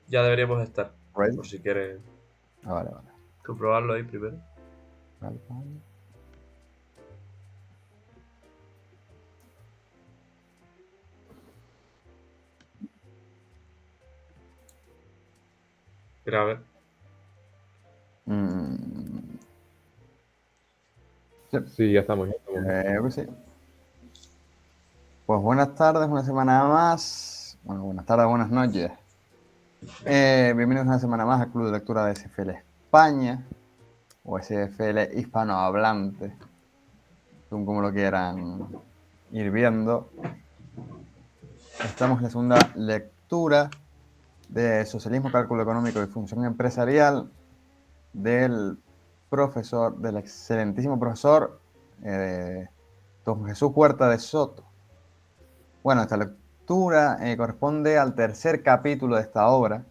Ya deberíamos estar, Ready. por si quieres Vale, vale. comprobarlo ahí primero. Vale, vale. Mira, a ver. Mm, sí, Sí, ya estamos, ya estamos. creo que sí. Pues buenas tardes, una semana más. Bueno, buenas tardes, buenas noches. Bienvenidos una semana más al Club de Lectura de SFL España, o SFL hispanohablante, según como lo quieran ir viendo. Estamos en la segunda lectura de Socialismo, Cálculo Económico y Función Empresarial del del excelentísimo profesor don Jesús Huerta de Soto. Bueno, esta lectura corresponde al tercer capítulo de esta obra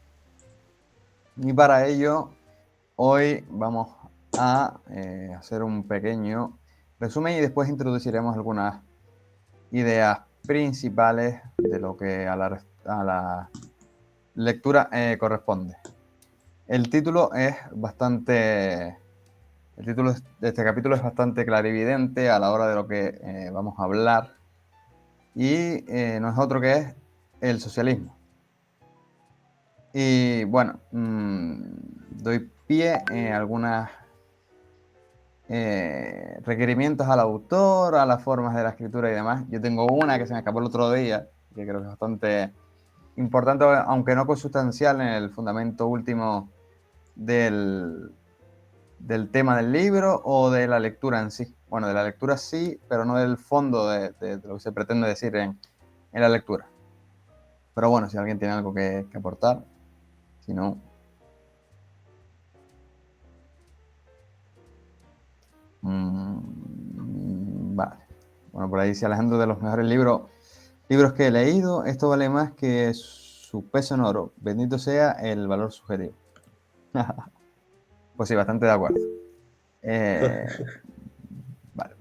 y para ello hoy vamos a hacer un pequeño resumen y después introduciremos algunas ideas principales de lo que a la lectura corresponde. El título es bastante... El título de este capítulo es bastante clarividente a la hora de lo que vamos a hablar y no es otro que es el socialismo. Y bueno, doy pie en algunos requerimientos al autor, a las formas de la escritura y demás. Yo tengo una que se me escapó el otro día, que creo que es bastante importante, aunque no consustancial en el fundamento último del, del tema del libro o de la lectura en sí. Bueno, de la lectura sí, pero no del fondo de lo que se pretende decir en la lectura. Pero bueno, si alguien tiene algo que aportar, si no... Vale. Bueno, por ahí dice Alejandro de los mejores libros que he leído. Esto vale más que su peso en oro. Bendito sea el valor sugerido. Pues sí, bastante de acuerdo. Eh, vale.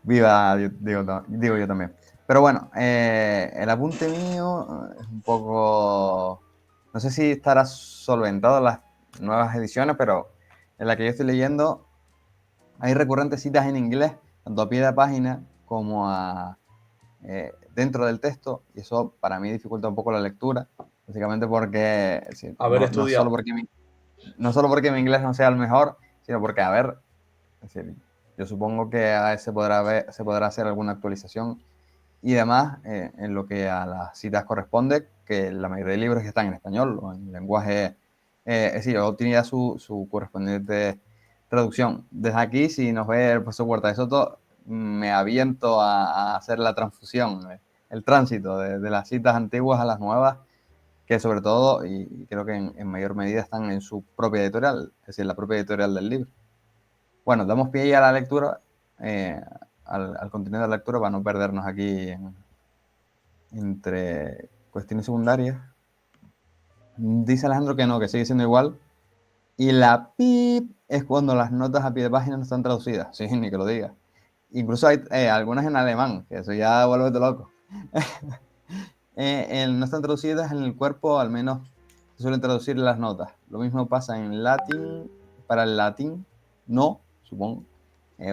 Viva, digo yo también. Pero bueno, el apunte mío es un poco... No sé si estará solventado en las nuevas ediciones, pero en la que yo estoy leyendo hay recurrentes citas en inglés, tanto a pie de página como dentro del texto, y eso para mí dificulta un poco la lectura, básicamente porque sí, Haber no solo estudiado. porque no solo porque mi inglés no sea el mejor, sino porque, a ver, es decir, yo supongo que a veces se podrá hacer alguna actualización y demás en lo que a las citas corresponde, que la mayoría de libros están en español o en lenguaje, es decir, yo tiene ya su correspondiente traducción. Desde aquí, si nos ve el profesor Huerta de Soto, me aviento a hacer la transfusión, el tránsito de las citas antiguas a las nuevas, que sobre todo, y creo que en mayor medida están en su propia editorial, es decir, la propia editorial del libro. Bueno, damos pie ya a la lectura, eh, al contenido de la lectura para no perdernos aquí entre cuestiones secundarias. Dice Alejandro que no, que sigue siendo igual. Y la pip es cuando las notas a pie de página no están traducidas. Sí, ni que lo diga. Incluso hay algunas en alemán, que eso ya vuelve loco. No están traducidas en el cuerpo, al menos se suelen traducir las notas. Lo mismo pasa en latín, para el latín, no, supongo,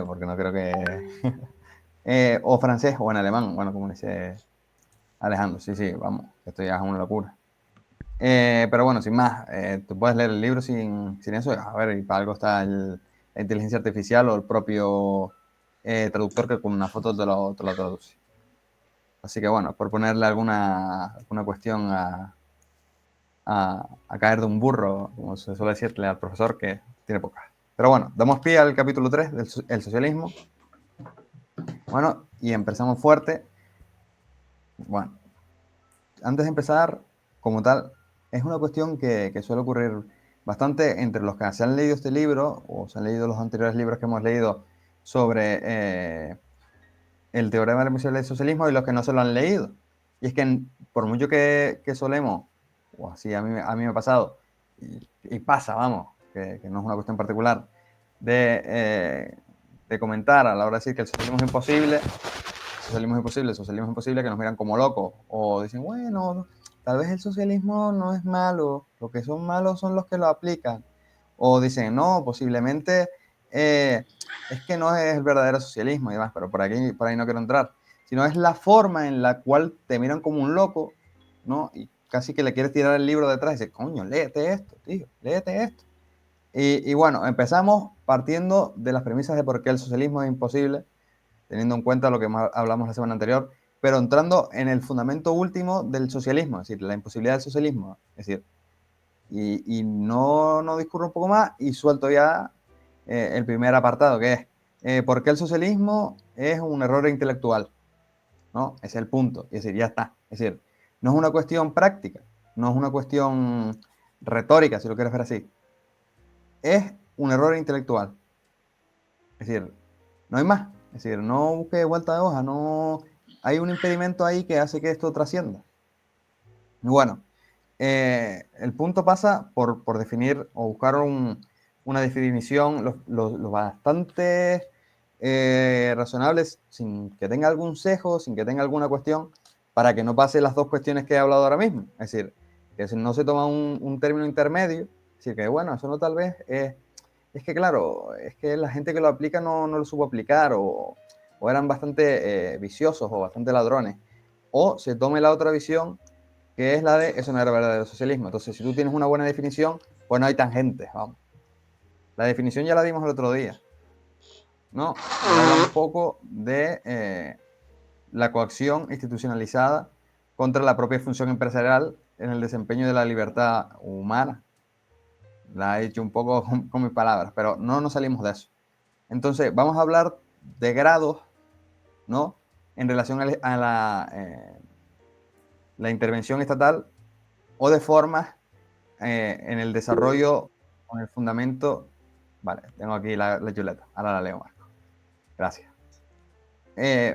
porque no creo que... o francés o en alemán, bueno, como dice Alejandro, sí, sí, vamos, esto ya es una locura. Pero bueno, sin más, tú puedes leer el libro sin eso. A ver, y para algo está la inteligencia artificial o el propio traductor que con una foto te lo traduce. Así que bueno, por ponerle alguna cuestión a caer de un burro, como se suele decirle al profesor, que tiene pocas. Pero bueno, damos pie al capítulo 3 del socialismo. Bueno, y empezamos fuerte. Bueno, antes de empezar, como tal, es una cuestión que suele ocurrir bastante entre los que se han leído este libro o se han leído los anteriores libros que hemos leído sobre el teorema del socialismo y los que no se lo han leído. Y es que por mucho que solemos, o así a mí me ha pasado, y pasa, vamos, que no es una cuestión particular, de comentar a la hora de decir que el socialismo es imposible, el socialismo es imposible, el socialismo es imposible, que nos miran como locos, o dicen, bueno, tal vez el socialismo no es malo, lo que son malos son los que lo aplican. O dicen, no, posiblemente es que no es el verdadero socialismo y demás, pero por ahí no quiero entrar. Sino es la forma en la cual te miran como un loco, ¿no? Y casi que le quieres tirar el libro detrás y dices, coño, léete esto, tío, léete esto. Y bueno, empezamos partiendo de las premisas de por qué el socialismo es imposible, teniendo en cuenta lo que hablamos la semana anterior, pero entrando en el fundamento último del socialismo, es decir, la imposibilidad del socialismo. Es decir, y no discurro un poco más y suelto ya el primer apartado, que es por qué el socialismo es un error intelectual, ¿no? Ese es el punto, es decir, ya está. Es decir, no es una cuestión práctica, no es una cuestión retórica, si lo quieres ver así. Es un error intelectual. Es decir, no hay más. Es decir, no busque vuelta de hoja, no hay un impedimento ahí que hace que esto trascienda. Y bueno, el punto pasa por definir o buscar una definición lo bastante razonables, sin que tenga algún sesgo, sin que tenga alguna cuestión, para que no pase las dos cuestiones que he hablado ahora mismo. Es decir, que no se toma un término intermedio, es decir, que bueno, eso no tal vez es que claro, es que la gente que lo aplica no lo supo aplicar o eran bastante viciosos o bastante ladrones. O se tome la otra visión, que es la de eso no era verdadero socialismo. Entonces, si tú tienes una buena definición, pues no hay tangentes, vamos. La definición ya la dimos el otro día, ¿no? Y habla un poco de la coacción institucionalizada contra la propia función empresarial en el desempeño de la libertad humana. La he hecho un poco con mis palabras, pero no nos salimos de eso. Entonces, vamos a hablar de grados, ¿no? En relación a la intervención estatal o de formas en el desarrollo con el fundamento. Vale, tengo aquí la chuleta, ahora la leo, Marco. Gracias.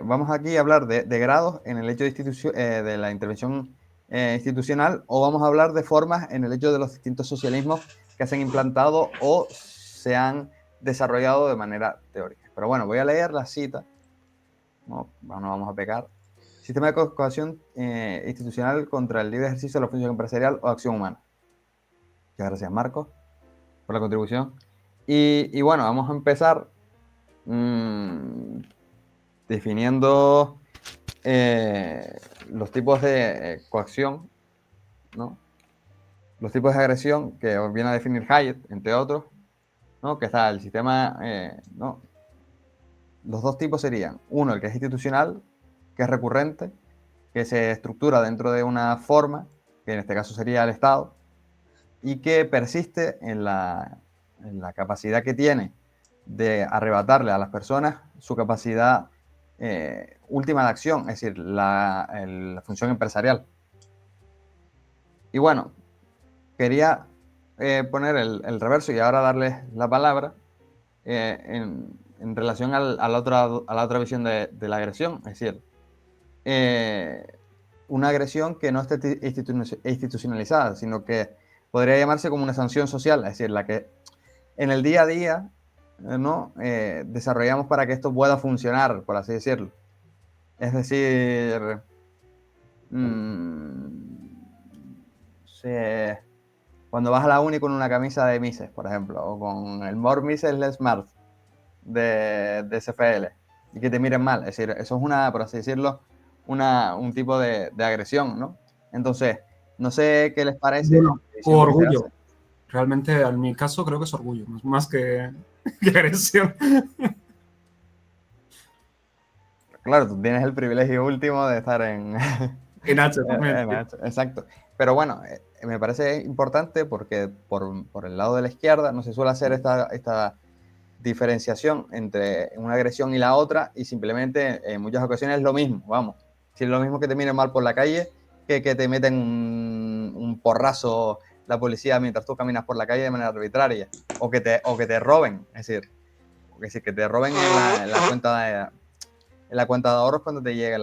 Vamos aquí a hablar de grados en el hecho de la intervención institucional, o vamos a hablar de formas en el hecho de los distintos socialismos que se han implantado o se han desarrollado de manera teórica. Pero bueno, voy a leer la cita. No vamos a pecar. Sistema de coacción institucional contra el libre ejercicio de la función empresarial o acción humana. Muchas gracias, Marcos, por la contribución. Y bueno, vamos a empezar definiendo los tipos de coacción, ¿no? Los tipos de agresión que viene a definir Hayek, entre otros, ¿no? Que está el sistema, ¿no? Los dos tipos serían, uno, el que es institucional, que es recurrente, que se estructura dentro de una forma, que en este caso sería el Estado, y que persiste en la capacidad que tiene de arrebatarle a las personas su capacidad última de acción, es decir, la función empresarial. Y bueno, quería poner el reverso y ahora darles la palabra en relación a la otra visión de la agresión, es decir, una agresión que no esté institucionalizada, sino que podría llamarse como una sanción social, es decir, la que en el día a día ¿no? Desarrollamos para que esto pueda funcionar, por así decirlo. Es decir, cuando vas a la uni con una camisa de Mises, por ejemplo, o con el More Mises Less Smart de SFL, y que te miren mal, es decir, eso es una, por así decirlo, un tipo de agresión, ¿no? Entonces, no sé qué les parece Bueno, la o división que se orgullo. hace. Realmente, en mi caso, creo que es orgullo, más que agresión. Claro, tú tienes el privilegio último de estar en, En H también. exacto. Pero bueno, me parece importante porque por el lado de la izquierda no se suele hacer esta diferenciación entre una agresión y la otra, y simplemente en muchas ocasiones es lo mismo, vamos. Si es lo mismo que te miren mal por la calle que te meten un porrazo la policía mientras tú caminas por la calle de manera arbitraria, o que te roben, es decir, que te roben en la cuenta de ahorros cuando te llegue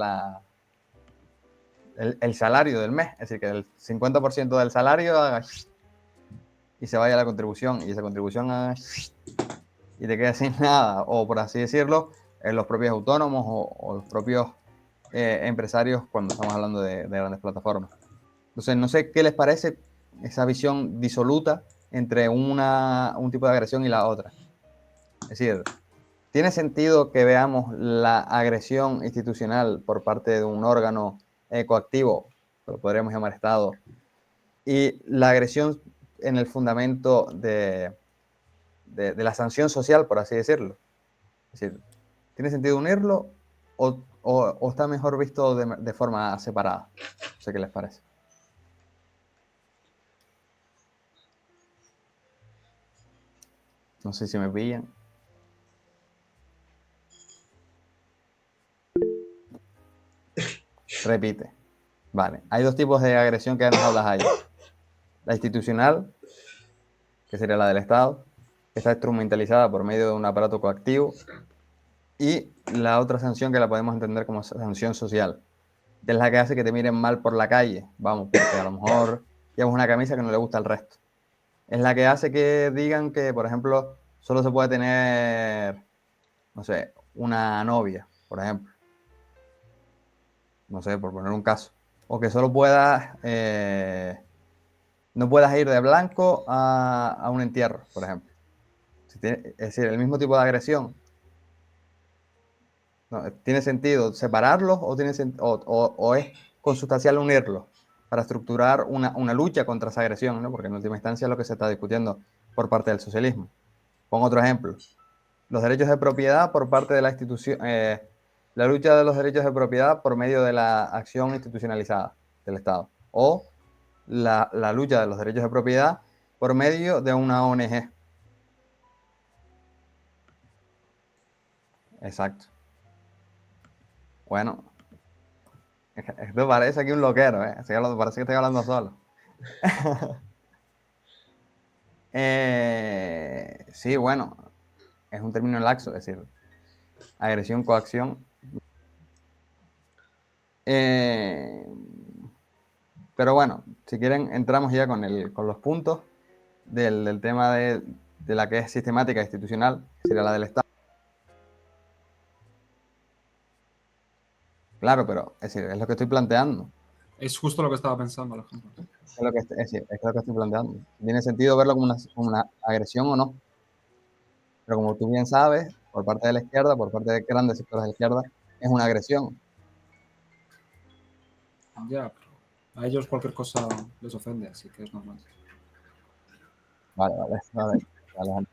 el salario del mes, es decir, que el 50% del salario y se vaya a la contribución, y esa contribución y te quedas sin nada, o por así decirlo, los propios autónomos o los propios empresarios cuando estamos hablando de grandes plataformas. Entonces, no sé qué les parece esa visión disoluta entre un tipo de agresión y la otra. Es decir, ¿tiene sentido que veamos la agresión institucional por parte de un órgano coactivo, lo podríamos llamar Estado, y la agresión en el fundamento de la sanción social, por así decirlo? Es decir, ¿tiene sentido unirlo o está mejor visto de forma separada? No sé qué les parece. No sé si me pillan. Repite. Vale. Hay dos tipos de agresión que nos hablas ahí. La institucional, que sería la del Estado, que está instrumentalizada por medio de un aparato coactivo. Y la otra sanción que la podemos entender como sanción social, que es la que hace que te miren mal por la calle. Vamos, porque a lo mejor llevas una camisa que no le gusta al resto. Es la que hace que digan que, por ejemplo, solo se puede tener, no sé, una novia, por ejemplo. No sé, por poner un caso. O que solo puedas, no puedas ir de blanco a un entierro, por ejemplo. Es decir, el mismo tipo de agresión. ¿No? ¿Tiene sentido separarlos o es consustancial unirlos para estructurar una lucha contra esa agresión? ¿No? Porque en última instancia es lo que se está discutiendo por parte del socialismo. Pongo otro ejemplo. Los derechos de propiedad por parte de la institución, la lucha de los derechos de propiedad por medio de la acción institucionalizada del Estado. O la lucha de los derechos de propiedad por medio de una ONG. Exacto. Bueno, esto parece aquí un loquero, ¿eh? Parece que estoy hablando solo. Sí, bueno, es un término laxo, es decir, agresión, coacción. Eh, pero bueno, si quieren, entramos ya con los puntos del tema de la que es sistemática e institucional, que sería la del Estado. Claro, pero es decir, es lo que estoy planteando. Es justo lo que estaba pensando, Alejandro. Es lo que, es lo que estoy planteando. Tiene sentido verlo como una agresión o no. Pero como tú bien sabes, por parte de la izquierda, por parte de grandes sectores de la izquierda, es una agresión. Ya, pero a ellos cualquier cosa les ofende, así que es normal. Vale, vale, vale, vale.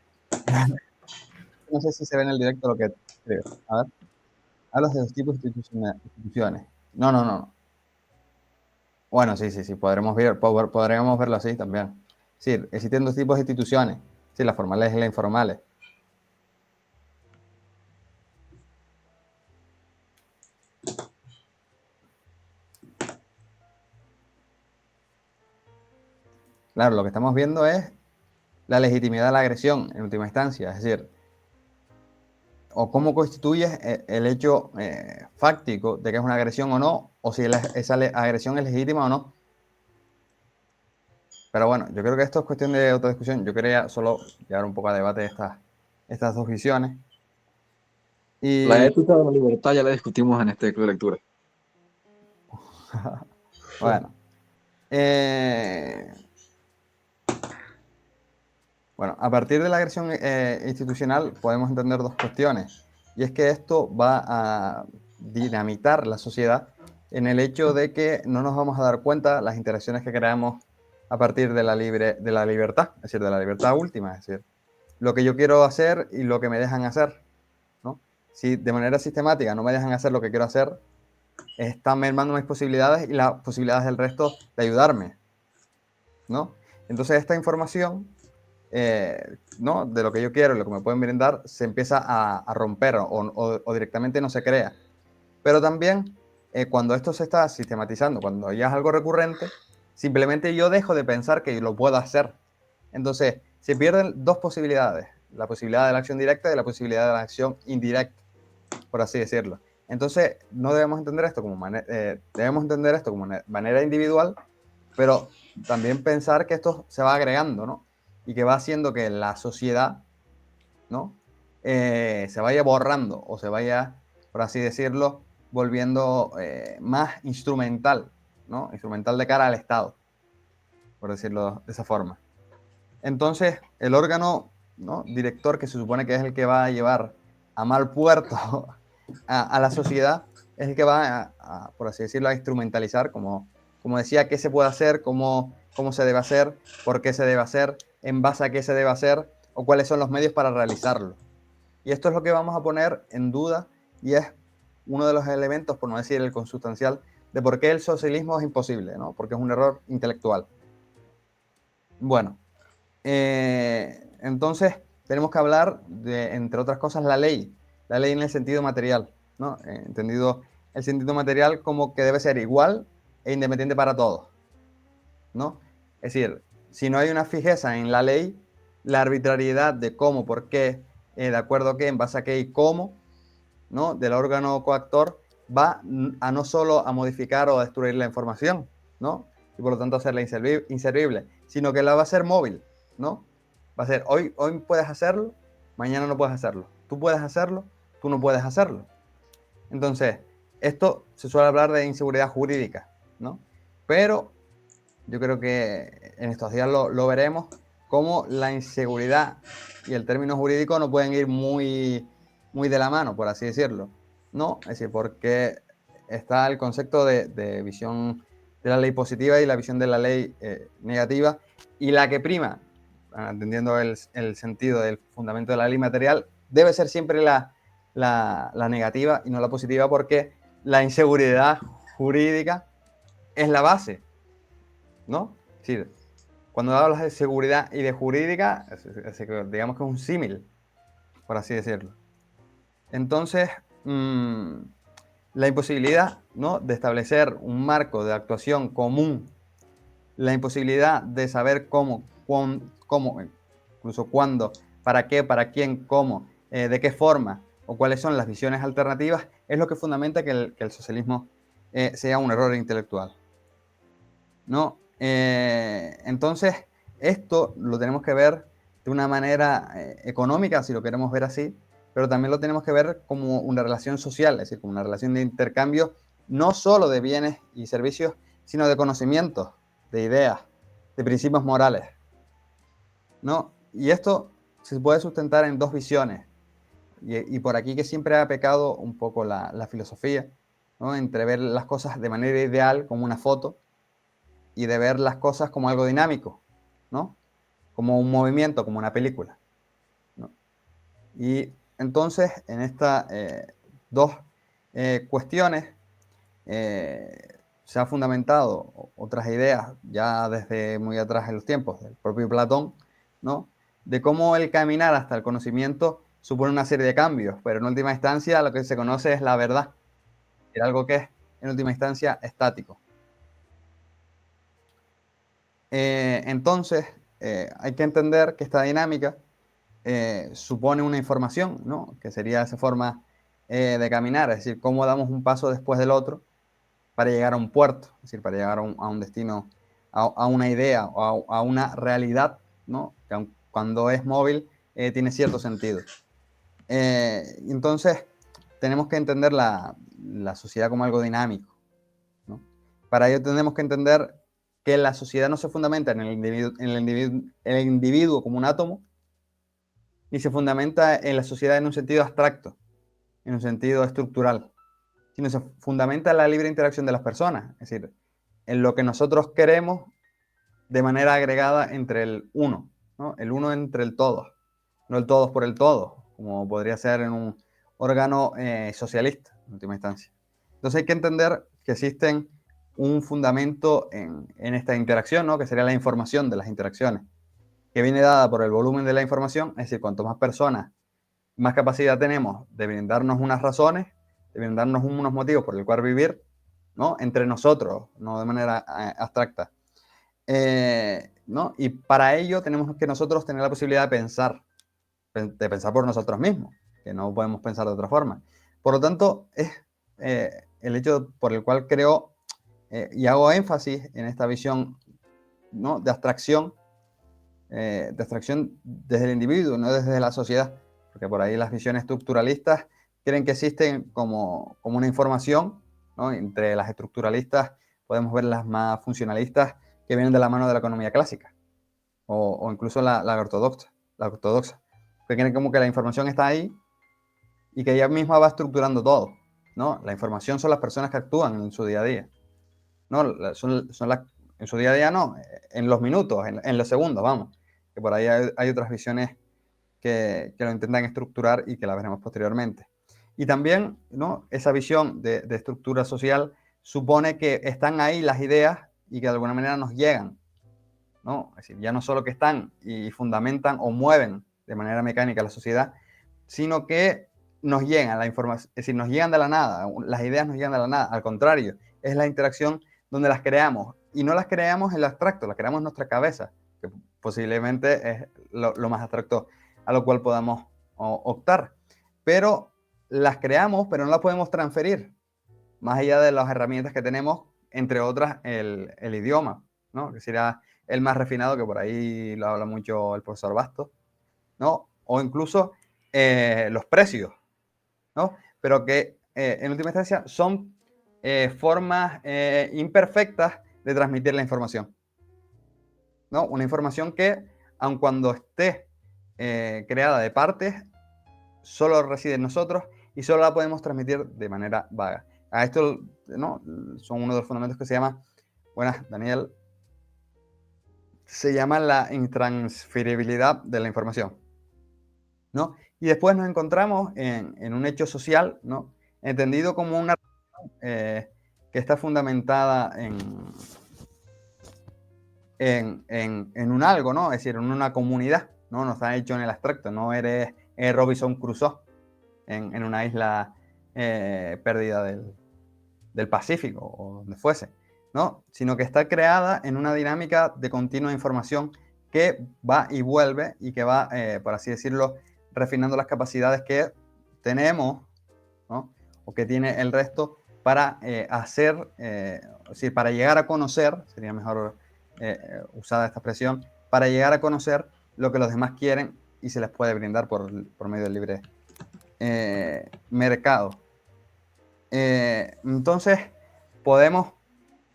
No sé si se ve en el directo lo que escribe. A ver, hablas de los tipos de instituciones. No, no, no. Bueno, sí, sí, sí, podremos verlo así también. Sí, existen dos tipos de instituciones. Sí, las formales y las informales. Claro, lo que estamos viendo es la legitimidad de la agresión en última instancia. Es decir, o cómo constituyes el hecho fáctico de que es una agresión o no, o si esa agresión es legítima o no. Pero bueno, yo creo que esto es cuestión de otra discusión. Yo quería solo llevar un poco a debate estas dos visiones. La Y ética de la libertad ya la discutimos en este club de lectura. bueno, eh, bueno, a partir de la agresión institucional podemos entender dos cuestiones. Y es que esto va a dinamitar la sociedad en el hecho de que no nos vamos a dar cuenta las interacciones que creamos a partir de de la libertad, es decir, de la libertad última, es decir, lo que yo quiero hacer y lo que me dejan hacer, ¿no? Si de manera sistemática no me dejan hacer lo que quiero hacer, están mermando mis posibilidades y las posibilidades del resto de ayudarme, ¿no? Entonces esta información, ¿no? De lo que yo quiero y lo que me pueden brindar, se empieza a romper o directamente no se crea. Pero también cuando esto se está sistematizando, cuando ya es algo recurrente, simplemente yo dejo de pensar que lo puedo hacer. Entonces, se pierden dos posibilidades, la posibilidad de la acción directa y la posibilidad de la acción indirecta, por así decirlo. Entonces, no debemos entender esto debemos entender esto como manera individual, pero también pensar que esto se va agregando, ¿no? Y que va haciendo que la sociedad, ¿no? Se vaya borrando o se vaya, por así decirlo, volviendo más instrumental ¿no? Instrumental de cara al Estado, por decirlo de esa forma. Entonces, el órgano, ¿no?, director, que se supone que es el que va a llevar a mal puerto a la sociedad, es el que va por así decirlo, a instrumentalizar, como decía, qué se puede hacer, cómo se debe hacer, por qué se debe hacer, en base a qué se debe hacer, o cuáles son los medios para realizarlo. Y esto es lo que vamos a poner en duda, y es uno de los elementos, por no decir el consustancial, de por qué el socialismo es imposible, ¿no? Porque es un error intelectual. Bueno, entonces tenemos que hablar de, entre otras cosas, la ley en el sentido material, ¿no? Entendido el sentido material como que debe ser igual e independiente para todos, ¿no? Es decir, si no hay una fijeza en la ley, la arbitrariedad de cómo, por qué, de acuerdo a qué, en base a qué y cómo, ¿no?, del órgano coactor, va a no solo a modificar o a destruir la información, ¿no?, y por lo tanto hacerla inservible, sino que la va a hacer móvil, ¿no? Va a ser, hoy puedes hacerlo, mañana no puedes hacerlo. Tú puedes hacerlo, tú no puedes hacerlo. Entonces, esto se suele hablar de inseguridad jurídica, ¿no? Pero yo creo que en estos días lo veremos, cómo la inseguridad y el término jurídico no pueden ir muy de la mano, por así decirlo, ¿no? Es decir, porque está el concepto de visión de la ley positiva y la visión de la ley negativa, y la que prima, entendiendo el sentido del fundamento de la ley material, debe ser siempre la negativa y no la positiva, porque la inseguridad jurídica es la base, ¿no? Es decir, cuando hablas de seguridad y de jurídica, digamos que es un símil, por así decirlo. Entonces, la imposibilidad, ¿no?, de establecer un marco de actuación común, la imposibilidad de saber cómo, incluso cuándo, para qué, para quién, cómo, de qué forma o cuáles son las visiones alternativas, es lo que fundamenta que el socialismo sea un error intelectual, ¿no? Entonces, esto lo tenemos que ver de una manera económica, si lo queremos ver así, pero también lo tenemos que ver como una relación social, es decir, como una relación de intercambio, no solo de bienes y servicios, sino de conocimientos, de ideas, de principios morales, ¿no? Y esto se puede sustentar en dos visiones, y por aquí que siempre ha pecado un poco la filosofía, ¿no?, entre ver las cosas de manera ideal, como una foto, y de ver las cosas como algo dinámico, ¿no?, como un movimiento, como una película, ¿no? Y entonces, en estas dos cuestiones se ha fundamentado otras ideas ya desde muy atrás en los tiempos del propio Platón, ¿no?, de cómo el caminar hasta el conocimiento supone una serie de cambios, pero en última instancia lo que se conoce es la verdad, es algo que es en última instancia estático. Entonces, hay que entender que esta dinámica supone una información, ¿no?, que sería esa forma de caminar, es decir, cómo damos un paso después del otro para llegar a un puerto, es decir, para llegar a un destino, a una idea o a una realidad, ¿no?, que cuando es móvil tiene cierto sentido. Entonces, tenemos que entender la sociedad como algo dinámico, ¿no? Para ello tenemos que entender que la sociedad no se fundamenta en el individuo como un átomo, ni se fundamenta en la sociedad en un sentido abstracto, en un sentido estructural, sino se fundamenta en la libre interacción de las personas, es decir, en lo que nosotros queremos de manera agregada entre el uno, ¿no?, el uno entre el todos, no el todos por el todo, como podría ser en un órgano socialista, en última instancia. Entonces hay que entender que existen un fundamento en esta interacción, ¿no?, que sería la información de las interacciones, que viene dada por el volumen de la información, es decir, cuanto más personas, más capacidad tenemos de brindarnos unas razones, de brindarnos unos motivos por el cual vivir, ¿no?, entre nosotros, no de manera abstracta. ¿No? Y para ello tenemos que nosotros tener la posibilidad de pensar por nosotros mismos, que no podemos pensar de otra forma. Por lo tanto, es el hecho por el cual creo y hago énfasis en esta visión, ¿no?, de abstracción desde el individuo, no desde la sociedad, porque por ahí las visiones estructuralistas creen que existen como una información, ¿no? Entre las estructuralistas podemos ver las más funcionalistas que vienen de la mano de la economía clásica o incluso la ortodoxa, que creen como que la información está ahí y que ella misma va estructurando todo, ¿no? La información son las personas que actúan en su día a día, ¿no? En su día a día no, en los minutos, en los segundos, vamos, que por ahí hay otras visiones que lo intentan estructurar y que la veremos posteriormente. Y también, ¿no? Esa visión de estructura social supone que están ahí las ideas y que de alguna manera nos llegan, ¿no? Es decir, ya no solo que están y fundamentan o mueven de manera mecánica la sociedad, sino que nos llegan la información, es decir, nos llegan de la nada, las ideas nos llegan de la nada, al contrario, es la interacción donde las creamos, y no las creamos en lo abstracto, las creamos en nuestra cabeza, que posiblemente es lo más abstracto a lo cual podamos optar, pero las creamos, pero no las podemos transferir, más allá de las herramientas que tenemos, entre otras el idioma, ¿no? Que sería el más refinado, que por ahí lo habla mucho el profesor Bastos, ¿no? O incluso los precios, ¿no? Pero que en última instancia son formas imperfectas de transmitir la información, ¿no? Una información que, aun cuando esté creada de partes, solo reside en nosotros y solo la podemos transmitir de manera vaga. A esto, ¿no? Son uno de los fundamentos que se llama, buenas, Daniel, se llama la intransferibilidad de la información, ¿no? Y después nos encontramos en un hecho social, ¿no? Entendido como una que está fundamentada en un algo, ¿no? Es decir, en una comunidad, ¿no? No está hecho en el abstracto, no eres Robinson Crusoe en una isla perdida del Pacífico o donde fuese, ¿no? Sino que está creada en una dinámica de continua información que va y vuelve y que va, por así decirlo, refinando las capacidades que tenemos, ¿no? O que tiene el resto para para llegar a conocer, sería mejor usada esta expresión, para llegar a conocer lo que los demás quieren y se les puede brindar por medio del libre mercado. Entonces, podemos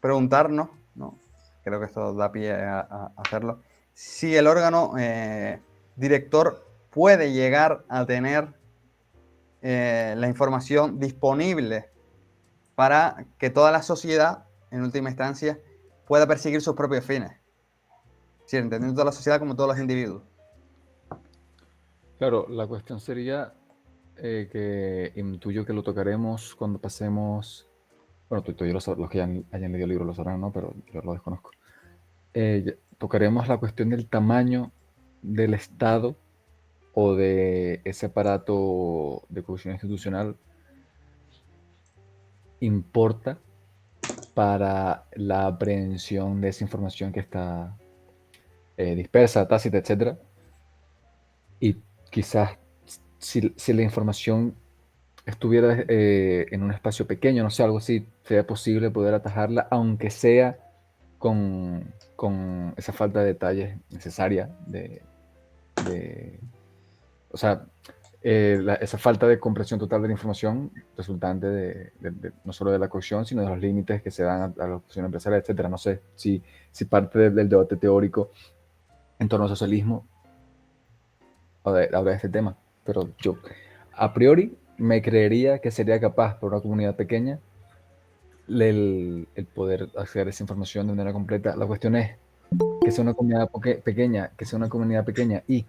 preguntarnos, ¿no? Creo que esto da pie a hacerlo, si el órgano director puede llegar a tener la información disponible para que toda la sociedad, en última instancia, pueda perseguir sus propios fines. Sí, entendiendo toda la sociedad como todos los individuos. Claro, la cuestión sería que intuyo que lo tocaremos cuando pasemos. Bueno, tú y los que hayan leído el libro lo sabrán, ¿no? Pero yo lo desconozco. Tocaremos la cuestión del tamaño del Estado o de ese aparato de cohesión institucional importa para la aprehensión de esa información que está dispersa, tácita, etc. Y quizás si la información estuviera en un espacio pequeño, no sé, algo así, sería posible poder atajarla, aunque sea con esa falta de detalles necesaria o sea, esa falta de comprensión total de la información resultante no solo de la cohesión, sino de los límites que se dan a la opción empresarial, etcétera. No sé si parte del debate teórico en torno al socialismo habla de este tema, pero yo a priori me creería que sería capaz por una comunidad pequeña el poder acceder a esa información de manera completa. La cuestión es que sea una comunidad pequeña y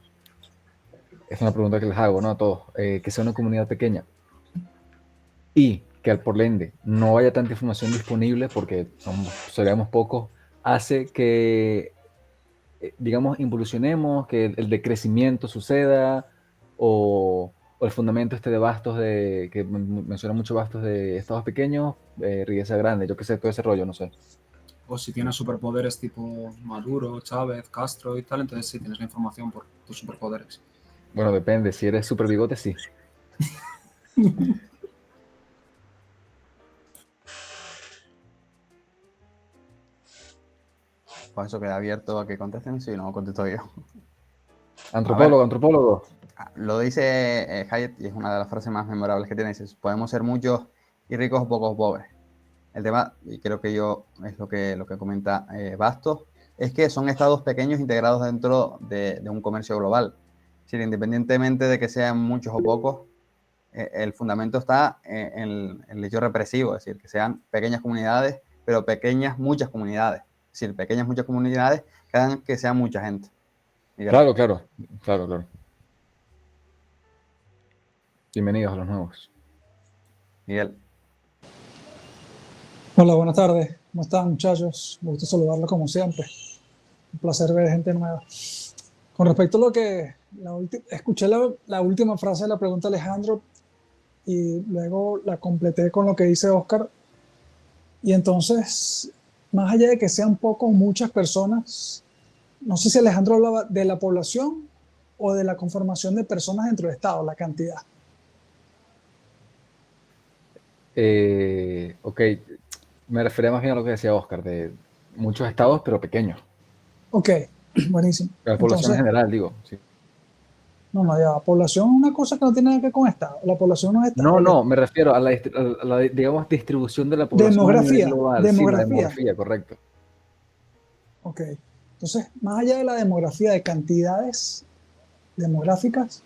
es una pregunta que les hago, ¿no? A todos, que sea una comunidad pequeña y que por ende no haya tanta información disponible porque seríamos pocos, hace que digamos, involucionemos, que el decrecimiento suceda, o el fundamento este de Bastos, que menciona mucho Bastos de estados pequeños, riqueza grande, yo qué sé, todo ese rollo, no sé. O si tienes superpoderes tipo Maduro, Chávez, Castro y tal, entonces sí tienes la información por tus superpoderes. Bueno, depende, si eres super bigote, sí. Pues eso queda abierto a que contesten, si no contesto yo. Antropólogo. Lo dice Hayek y es una de las frases más memorables que tiene. Dice, podemos ser muchos y ricos o pocos pobres. El tema, y creo que es lo que comenta Bastos, es que son estados pequeños integrados dentro de un comercio global. Es decir, independientemente de que sean muchos o pocos, el fundamento está en el hecho represivo, es decir, que sean pequeñas comunidades, pero muchas comunidades. Es decir, muchas comunidades que hagan que sea mucha gente. Miguel. Claro. Bienvenidos a los nuevos. Miguel. Hola, buenas tardes. ¿Cómo están, muchachos? Me gusta saludarlos como siempre. Un placer ver gente nueva. Con respecto a lo que escuché la última frase de la pregunta de Alejandro y luego la completé con lo que dice Oscar. Y entonces, más allá de que sean pocos, muchas personas, no sé si Alejandro hablaba de la población o de la conformación de personas dentro del Estado, la cantidad. Ok, me refería más bien a lo que decía Oscar, de muchos estados, pero pequeños. Ok, buenísimo. La población en Entonces, general, digo. Sí. no, ya, población es una cosa que no tiene nada que ver con Estado. La población no es Estado. No, me refiero a la, digamos, distribución de la población a nivel global. Sí, la demografía, correcto. Ok, entonces, más allá de la demografía, de cantidades demográficas,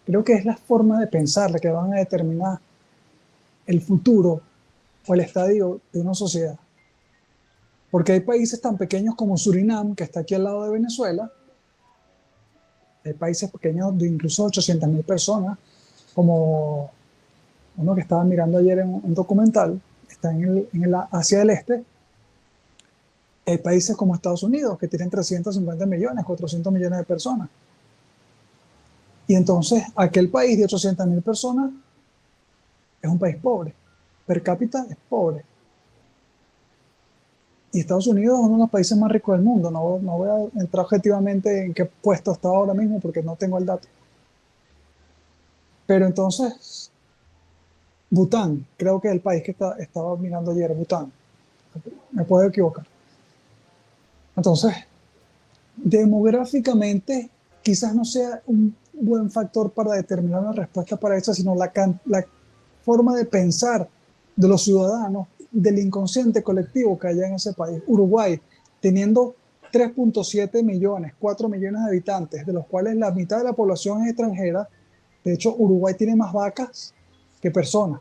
creo que es la forma de pensar la que van a determinar el futuro o el estadio de una sociedad. Porque hay países tan pequeños como Surinam, que está aquí al lado de Venezuela, hay países pequeños de incluso 800.000 personas, como uno que estaba mirando ayer en un documental, está en el Asia del Este. Hay países como Estados Unidos, que tienen 350 millones, 400 millones de personas. Y entonces, aquel país de 800.000 personas es un país pobre. Per cápita es pobre. Y Estados Unidos es uno de los países más ricos del mundo. No voy a entrar objetivamente en qué puesto está ahora mismo porque no tengo el dato. Pero entonces, Bután, creo que es el país que estaba mirando ayer, Bután. Me puedo equivocar. Entonces, demográficamente, quizás no sea un buen factor para determinar una respuesta para eso, sino la forma de pensar de los ciudadanos, del inconsciente colectivo que hay en ese país. Uruguay, teniendo 3.7 millones, 4 millones de habitantes, de los cuales la mitad de la población es extranjera. De hecho, Uruguay tiene más vacas que personas.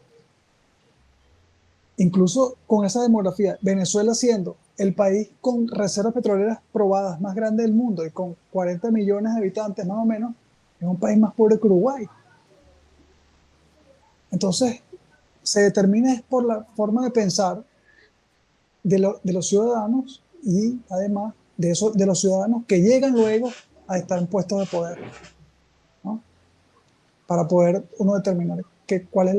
Incluso con esa demografía, Venezuela siendo el país con reservas petroleras probadas más grande del mundo y con 40 millones de habitantes más o menos, es un país más pobre que Uruguay. Entonces, se determina por la forma de pensar de los ciudadanos y además de los ciudadanos que llegan luego a estar en puestos de poder, ¿no? Para poder uno determinar cuál es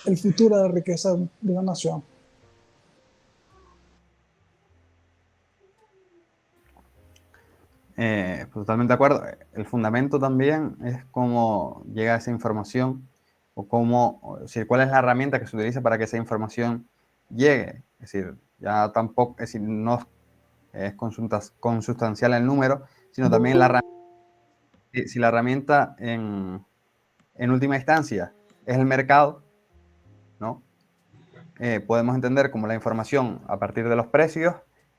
el futuro de la riqueza de una nación. Pues totalmente de acuerdo. El fundamento también es cómo llega esa información o cuál es la herramienta que se utiliza para que esa información llegue. Es decir, ya tampoco, es decir, no es consustancial el número, sino también la herramienta. Si la herramienta en última instancia es el mercado, ¿no? Podemos entender cómo la información a partir de los precios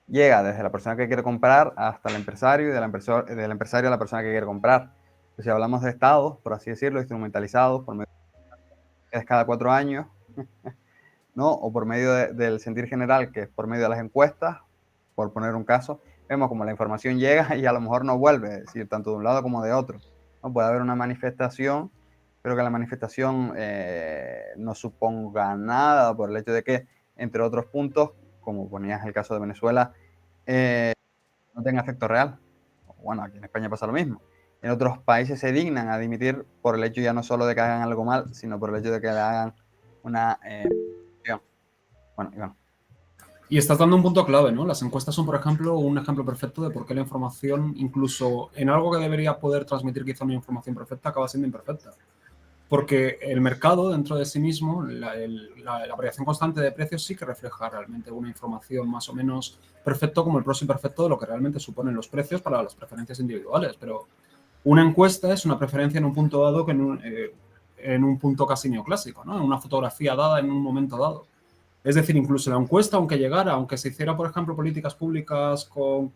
llega desde la persona que quiere comprar hasta el empresario y del empresario a la persona que quiere comprar. Entonces, si hablamos de estados, por así decirlo, instrumentalizados por medio de cada 4 años, ¿no? O por medio del sentir general, que es por medio de las encuestas, por poner un caso, vemos como la información llega y a lo mejor no vuelve, es decir, tanto de un lado como de otro, ¿no? Puede haber una manifestación, pero que la manifestación no suponga nada por el hecho de que, entre otros puntos, como ponías el caso de Venezuela, no tenga efecto real. Bueno, aquí en España pasa lo mismo. En otros países se dignan a dimitir por el hecho ya no solo de que hagan algo mal, sino por el hecho de que le hagan una... Bueno, Iván. Y estás dando un punto clave, ¿no? Las encuestas son, por ejemplo, un ejemplo perfecto de por qué la información, incluso en algo que debería poder transmitir quizá una información perfecta, acaba siendo imperfecta. Porque el mercado, dentro de sí mismo, la variación constante de precios sí que refleja realmente una información más o menos perfecta como el proxy perfecto de lo que realmente suponen los precios para las preferencias individuales. Pero una encuesta es una preferencia en un punto dado que en un punto casi neoclásico, ¿no? En una fotografía dada en un momento dado. Es decir, incluso la encuesta, aunque llegara, aunque se hiciera, por ejemplo, políticas públicas con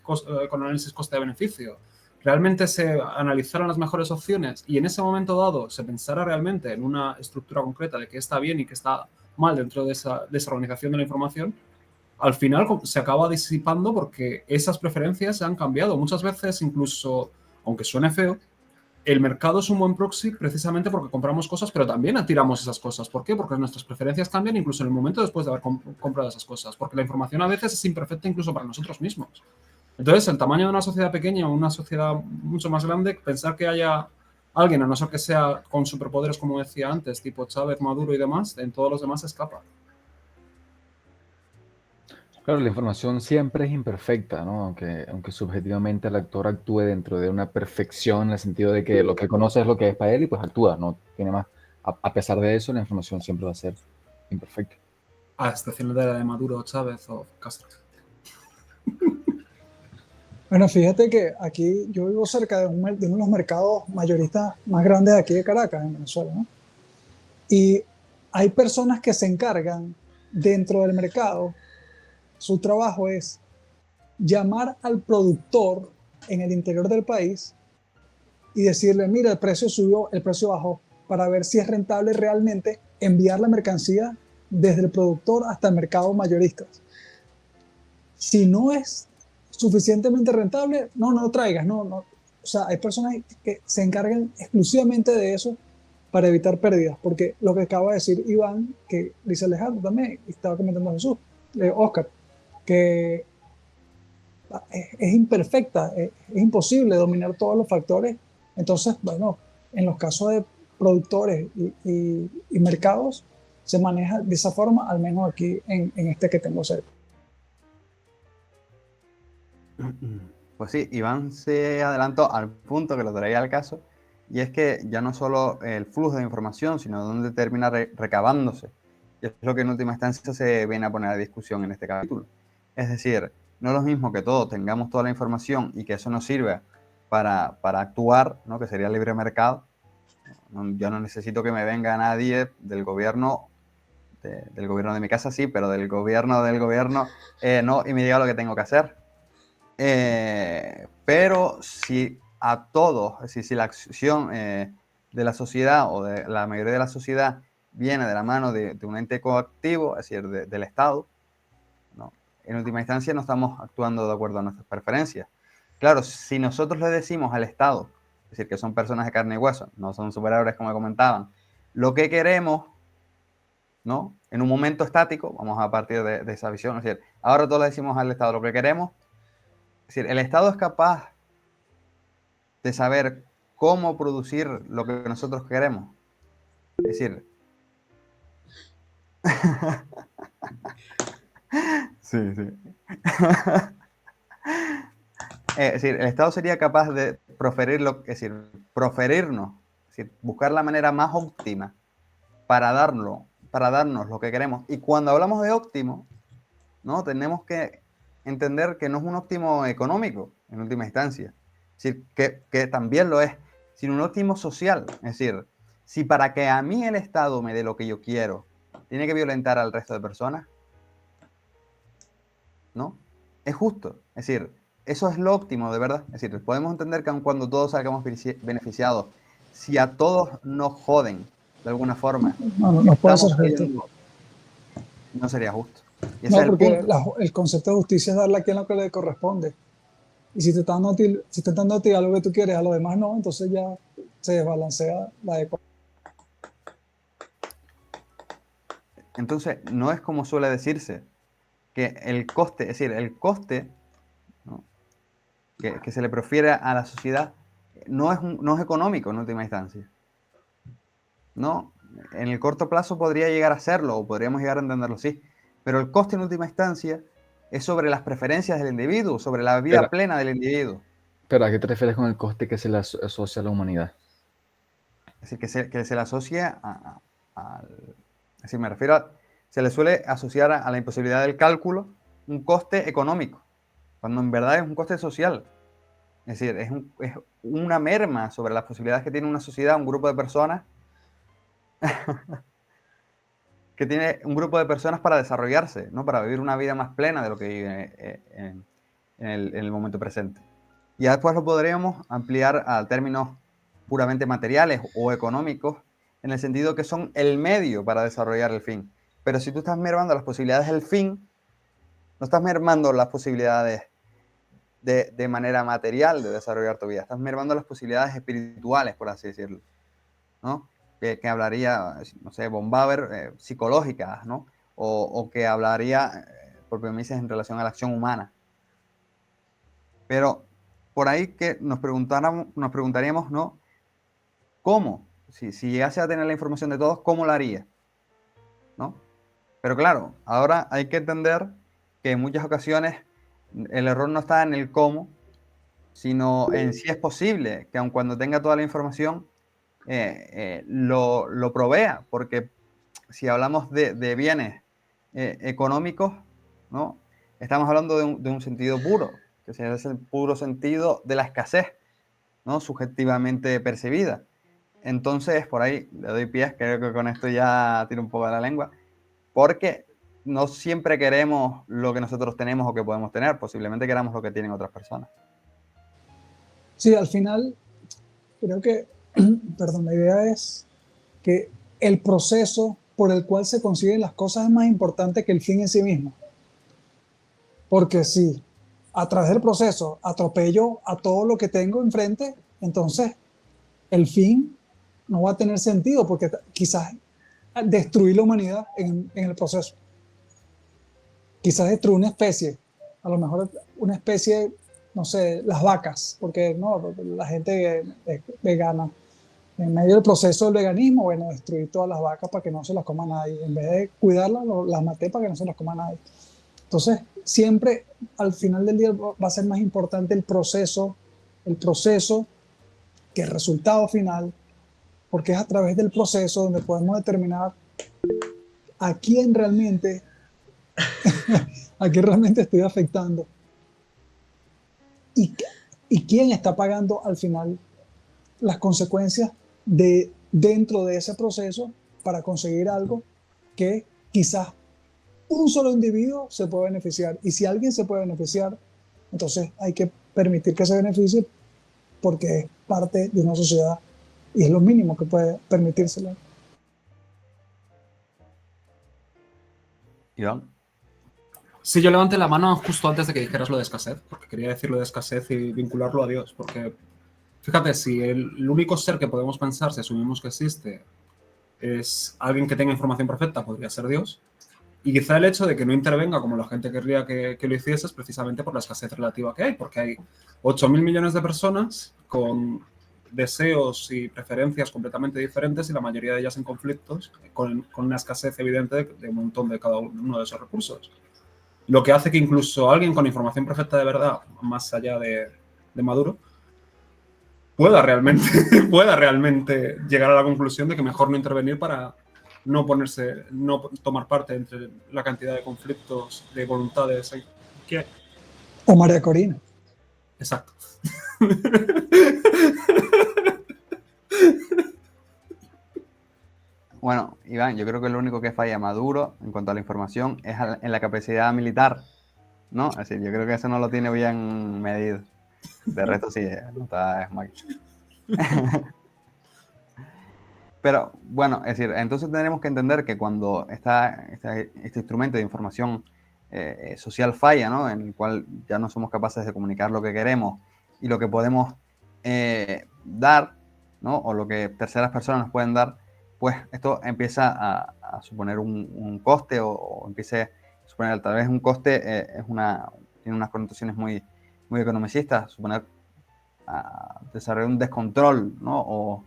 análisis coste-beneficio, realmente se analizaran las mejores opciones y en ese momento dado se pensara realmente en una estructura concreta de qué está bien y qué está mal dentro de esa organización de la información, al final se acaba disipando porque esas preferencias se han cambiado. Muchas veces, incluso, aunque suene feo, el mercado es un buen proxy precisamente porque compramos cosas, pero también tiramos esas cosas. ¿Por qué? Porque nuestras preferencias cambian incluso en el momento después de haber comprado esas cosas. Porque la información a veces es imperfecta incluso para nosotros mismos. Entonces, el tamaño de una sociedad pequeña o una sociedad mucho más grande, pensar que haya alguien, a no ser que sea con superpoderes, como decía antes, tipo Chávez, Maduro y demás, en todos los demás se escapa. Claro, la información siempre es imperfecta, ¿no? Aunque subjetivamente el actor actúe dentro de una perfección, en el sentido de que lo que conoce es lo que es para él y pues actúa, no tiene más. A pesar de eso, la información siempre va a ser imperfecta. A excepción de la de Maduro, Chávez o Castro. Bueno, fíjate que aquí yo vivo cerca de uno de los mercados mayoristas más grandes de aquí de Caracas, en Venezuela, ¿no? Y hay personas que se encargan dentro del mercado, su trabajo es llamar al productor en el interior del país y decirle, mira, el precio subió, el precio bajó, para ver si es rentable realmente enviar la mercancía desde el productor hasta el mercado mayorista. Si no es suficientemente rentable, no lo traigas, no. O sea, hay personas que se encargan exclusivamente de eso para evitar pérdidas, porque lo que acaba de decir Iván, que dice Alejandro también, y estaba comentando Jesús, Oscar, que es imperfecta, es imposible dominar todos los factores. Entonces, bueno, en los casos de productores y mercados, se maneja de esa forma, al menos aquí en este que tengo cerca. Pues sí, Iván se adelantó al punto que lo traía al caso, y es que ya no solo el flujo de información, sino dónde termina recabándose. Y es lo que en última instancia se viene a poner a discusión en este capítulo. Es decir, no es lo mismo que todos tengamos toda la información y que eso nos sirva para actuar, ¿no? Que sería el libre mercado. Yo no necesito que me venga nadie del gobierno de mi casa, sí, pero del gobierno no, y me diga lo que tengo que hacer. Pero si a todos, es decir, si la acción de la sociedad o de la mayoría de la sociedad viene de la mano de un ente coactivo, es decir, del Estado, ¿no? En última instancia no estamos actuando de acuerdo a nuestras preferencias. Claro, si nosotros le decimos al Estado, es decir, que son personas de carne y hueso, no son superhéroes como comentaban, lo que queremos, ¿no? En un momento estático, vamos a partir de esa visión, es decir, ahora todos le decimos al Estado lo que queremos. Es decir, el Estado es capaz de saber cómo producir lo que nosotros queremos. Es decir, sí, sí. Es decir, el Estado sería capaz de proferirnos, es decir, buscar la manera más óptima para darnos lo que queremos. Y cuando hablamos de óptimo, ¿no? Tenemos que entender que no es un óptimo económico, en última instancia. Es decir, que también lo es, sino un óptimo social. Es decir, si para que a mí el Estado me dé lo que yo quiero, tiene que violentar al resto de personas, ¿no? Es justo. Es decir, eso es lo óptimo, de verdad. Es decir, podemos entender que aun cuando todos salgamos beneficiados, si a todos nos joden de alguna forma, No puede ser estamos justo. pidiendo, no sería justo. Y ese No, es el porque punto. el concepto de justicia es darle a quien lo que le corresponde. Y si te están dando a ti algo que tú quieres, a los demás no, entonces ya se desbalancea la ecuación. Entonces, no es como suele decirse, que el coste, es decir, el coste, ¿no? que se le prefiere a la sociedad no es económico en última instancia. ¿No? En el corto plazo podría llegar a serlo, o podríamos llegar a entenderlo así, pero el coste en última instancia es sobre las preferencias del individuo, sobre la vida Pero, plena del individuo. pero ¿a qué te refieres con el coste que se le asocia a la humanidad? Es decir, que se le asocia es decir, me refiero a, se le suele asociar a la imposibilidad del cálculo un coste económico, cuando en verdad es un coste social. Es decir, es una merma sobre las posibilidades que tiene una sociedad, un grupo de personas. que tiene un grupo de personas para desarrollarse, ¿no? Para vivir una vida más plena de lo que vive en el momento presente. Y ya después lo podríamos ampliar a términos puramente materiales o económicos, en el sentido que son el medio para desarrollar el fin. Pero si tú estás mermando las posibilidades del fin, no estás mermando las posibilidades de manera material de desarrollar tu vida, estás mermando las posibilidades espirituales, por así decirlo, ¿no? Que hablaría, no sé, von Baber, psicológicas, ¿no? O que hablaría, por premisas en relación a la acción humana. Pero por ahí que nos preguntaríamos, ¿no? ¿Cómo? Si llegase a tener la información de todos, ¿cómo lo haría? ¿No? Pero claro, ahora hay que entender que en muchas ocasiones el error no está en el cómo, sino en si es posible que aun cuando tenga toda la información, lo provea, porque si hablamos de bienes económicos, ¿no? Estamos hablando de un sentido puro, que es el puro sentido de la escasez, ¿no? Subjetivamente percibida. Entonces, por ahí le doy pies, creo que con esto ya tiro un poco de la lengua, porque no siempre queremos lo que nosotros tenemos o que podemos tener, posiblemente queramos lo que tienen otras personas. Sí, al final creo que, perdón, la idea es que el proceso por el cual se consiguen las cosas es más importante que el fin en sí mismo. Porque si a través del proceso atropello a todo lo que tengo enfrente, entonces el fin no va a tener sentido porque quizás destruir la humanidad en el proceso. Quizás destruir una especie, a lo mejor una especie, no sé, las vacas, porque no, la gente es vegana. En medio del proceso del veganismo, bueno, destruir todas las vacas para que no se las coma nadie. En vez de cuidarlas, las maté para que no se las coma nadie. Entonces, siempre al final del día va a ser más importante el proceso que el resultado final, porque es a través del proceso donde podemos determinar a quién realmente, a quién realmente estoy afectando y quién está pagando al final las consecuencias de dentro de ese proceso para conseguir algo que quizás un solo individuo se puede beneficiar. Y si alguien se puede beneficiar, entonces hay que permitir que se beneficie porque es parte de una sociedad y es lo mínimo que puede permitírselo. Iván. Sí, yo levanté la mano justo antes de que dijeras lo de escasez, porque quería decir lo de escasez y vincularlo a Dios, porque fíjate, si el único ser que podemos pensar, si asumimos que existe, es alguien que tenga información perfecta, podría ser Dios. Y quizá el hecho de que no intervenga como la gente querría que lo hiciese es precisamente por la escasez relativa que hay, porque hay 8.000 millones de personas con deseos y preferencias completamente diferentes y la mayoría de ellas en conflictos, con una escasez evidente de un montón de cada uno de esos recursos. Lo que hace que incluso alguien con información perfecta de verdad, más allá de Maduro, pueda realmente llegar a la conclusión de que mejor no intervenir para no tomar parte entre la cantidad de conflictos, de voluntades que hay. O María Corina. Exacto. Bueno, Iván, yo creo que lo único que falla Maduro en cuanto a la información es en la capacidad militar, ¿no? Es decir, yo creo que eso no lo tiene bien medido. De resto sí, no está es mal. Pero bueno, es decir, entonces tenemos que entender que cuando este instrumento de información social falla, ¿no? En el cual ya no somos capaces de comunicar lo que queremos y lo que podemos dar, ¿no? O lo que terceras personas nos pueden dar, pues esto empieza a suponer un coste o empieza a suponer tal vez un coste, tiene unas connotaciones muy, muy economicistas, suponer desarrollar un descontrol, ¿no?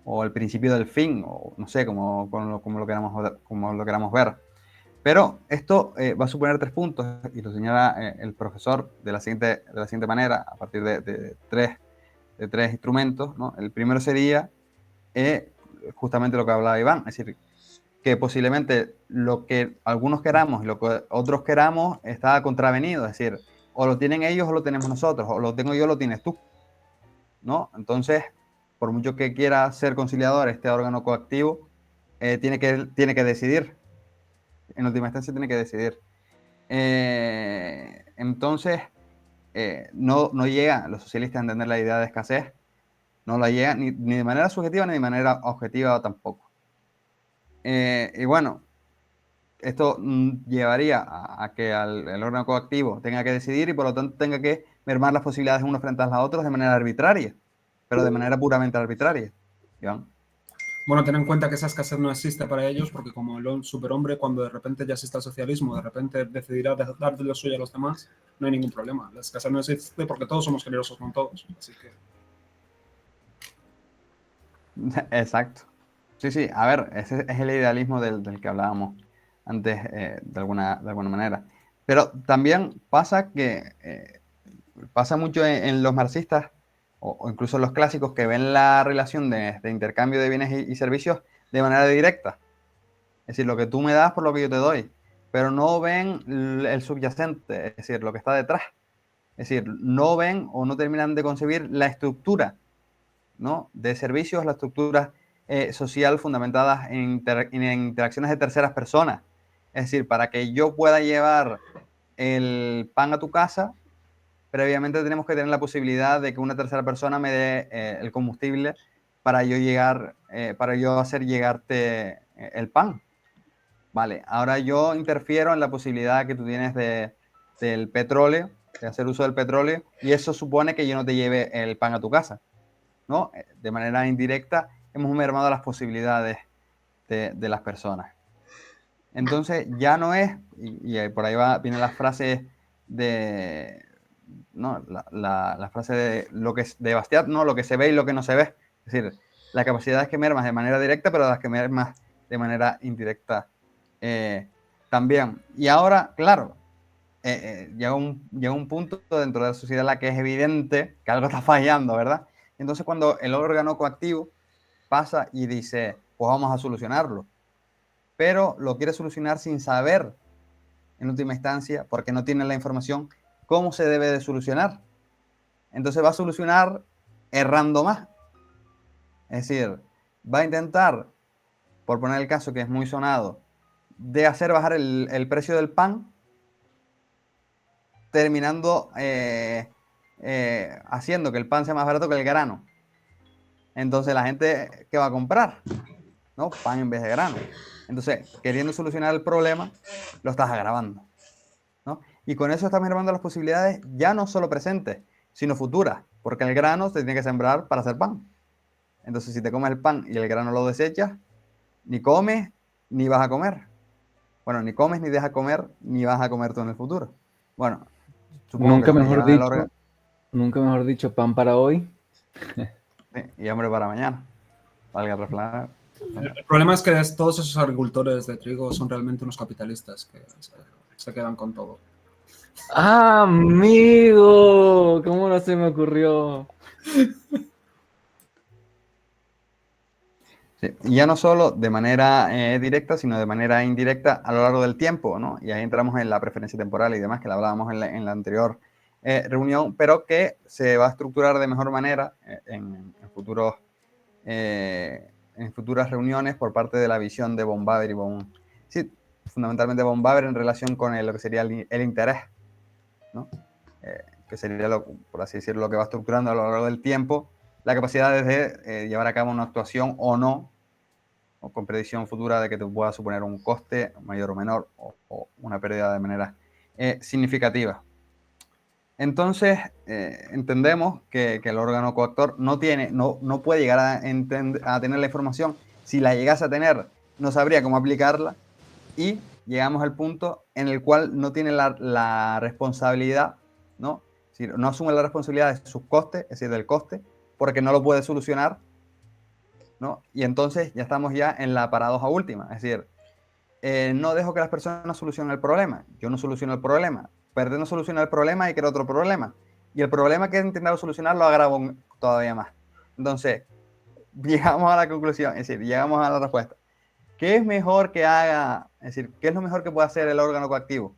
O el principio del fin, o no sé, como lo queramos ver. Pero esto va a suponer 3 puntos, y lo señala el profesor de la siguiente manera, a partir de tres instrumentos, ¿no? El primero sería justamente lo que hablaba Iván, es decir, que posiblemente lo que algunos queramos y lo que otros queramos está contravenido, es decir, o lo tienen ellos o lo tenemos nosotros, o lo tengo yo o lo tienes tú, ¿no? Entonces, por mucho que quiera ser conciliador este órgano coactivo, tiene que decidir, en última instancia tiene que decidir. Entonces, no llegan los socialistas a entender la idea de escasez, no la llegan ni de manera subjetiva ni de manera objetiva tampoco. Y bueno, esto llevaría a que el órgano coactivo tenga que decidir y por lo tanto tenga que mermar las posibilidades unos frente a los otros de manera arbitraria, pero de manera puramente arbitraria. ¿Ya? Bueno, ten en cuenta que esa escasez no existe para ellos porque como el superhombre, cuando de repente ya exista el socialismo, de repente decidirá dar de lo suyo a los demás, no hay ningún problema. La escasez no existe porque todos somos generosos con todos. Así que... Exacto. Sí, sí, a ver, ese es el idealismo del que hablábamos antes, de alguna manera. Pero también pasa que pasa mucho en los marxistas o incluso en los clásicos que ven la relación de intercambio de bienes y servicios de manera directa. Es decir, lo que tú me das por lo que yo te doy, pero no ven el subyacente, es decir, lo que está detrás. Es decir, no ven o no terminan de concebir la estructura, ¿no?, de servicios, la estructura social fundamentadas en interacciones de terceras personas. Es decir, para que yo pueda llevar el pan a tu casa, previamente tenemos que tener la posibilidad de que una tercera persona me dé el combustible para yo hacer llegarte el pan. Vale, ahora yo interfiero en la posibilidad que tú tienes del petróleo, de hacer uso del petróleo, y eso supone que yo no te lleve el pan a tu casa, ¿no? De manera indirecta hemos mermado las posibilidades de las personas. Entonces ya no es, y por ahí viene la frase de, ¿no?, la frase de lo que de Bastiat, ¿no?, lo que se ve y lo que no se ve. Es decir, las capacidades que mermas de manera directa, pero las que mermas de manera indirecta también. Y ahora, claro, llega un punto dentro de la sociedad en la que es evidente que algo está fallando, ¿verdad? Entonces cuando el órgano coactivo pasa y dice, pues vamos a solucionarlo, pero lo quiere solucionar sin saber, en última instancia, porque no tiene la información, cómo se debe de solucionar. Entonces va a solucionar errando más. Es decir, va a intentar, por poner el caso que es muy sonado, de hacer bajar el precio del pan, terminando haciendo que el pan sea más barato que el grano. Entonces la gente, ¿qué va a comprar? ¿No? Pan en vez de grano. Entonces, queriendo solucionar el problema, lo estás agravando, ¿no? Y con eso estás mermando las posibilidades ya no solo presentes, sino futuras, porque el grano se tiene que sembrar para hacer pan. Entonces, si te comes el pan y el grano lo desechas, ni comes ni vas a comer. Bueno, ni comes ni dejas comer, ni vas a comer tú en el futuro. Bueno, supongo Nunca que los que mejor llevan el dicho, órgano, nunca mejor dicho, pan para hoy. sí, y hambre para mañana. Valga el refrán. El problema es que todos esos agricultores de trigo son realmente unos capitalistas que se quedan con todo. ¡Ah, amigo! ¿Cómo no se me ocurrió? Sí, y ya no solo de manera directa, sino de manera indirecta a lo largo del tiempo, ¿no? Y ahí entramos en la preferencia temporal y demás, que la hablábamos en la anterior reunión, pero que se va a estructurar de mejor manera en futuras reuniones por parte de la visión de von Baber y sí, fundamentalmente von Baber en relación con lo que sería el interés, ¿no? Que sería, por así decirlo, lo que va estructurando a lo largo del tiempo la capacidad de llevar a cabo una actuación o no, o con predicción futura de que te pueda suponer un coste mayor o menor, o una pérdida de manera significativa. Entonces, entendemos que el órgano coactor no puede llegar a tener la información. Si la llegase a tener, no sabría cómo aplicarla, y llegamos al punto en el cual no tiene la responsabilidad, ¿no? Es decir, no asume la responsabilidad de sus costes, es decir, del coste, porque no lo puede solucionar, ¿no? Y entonces ya estamos ya en la paradoja última, es decir, no dejo que las personas solucionen el problema, yo no soluciono el problema, pretendo solucionar el problema y creo otro problema, y el problema que he intentado solucionar lo agravo todavía más. Entonces, llegamos a la conclusión, es decir, llegamos a la respuesta. ¿Qué es mejor que haga, es decir, qué es lo mejor que puede hacer el órgano coactivo?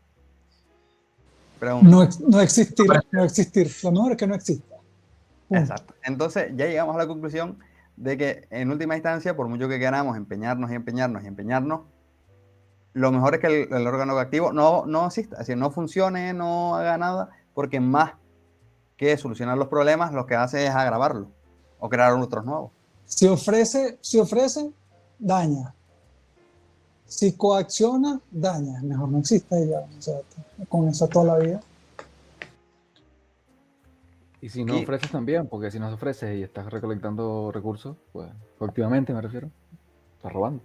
No, no existir, no existir. Lo mejor es que no exista. Punto. Exacto. Entonces ya llegamos a la conclusión de que en última instancia, por mucho que queramos empeñarnos y empeñarnos y empeñarnos, lo mejor es que el órgano coactivo no exista, es decir, no funcione, no haga nada, porque más que solucionar los problemas, lo que hace es agravarlos o crear otros nuevos. Si ofrece, daña. Si coacciona, daña. Mejor no existe ya. O sea, con eso toda la vida. Y si no Y- ofreces también, porque si no ofreces y estás recolectando recursos, pues colectivamente me refiero, estás robando.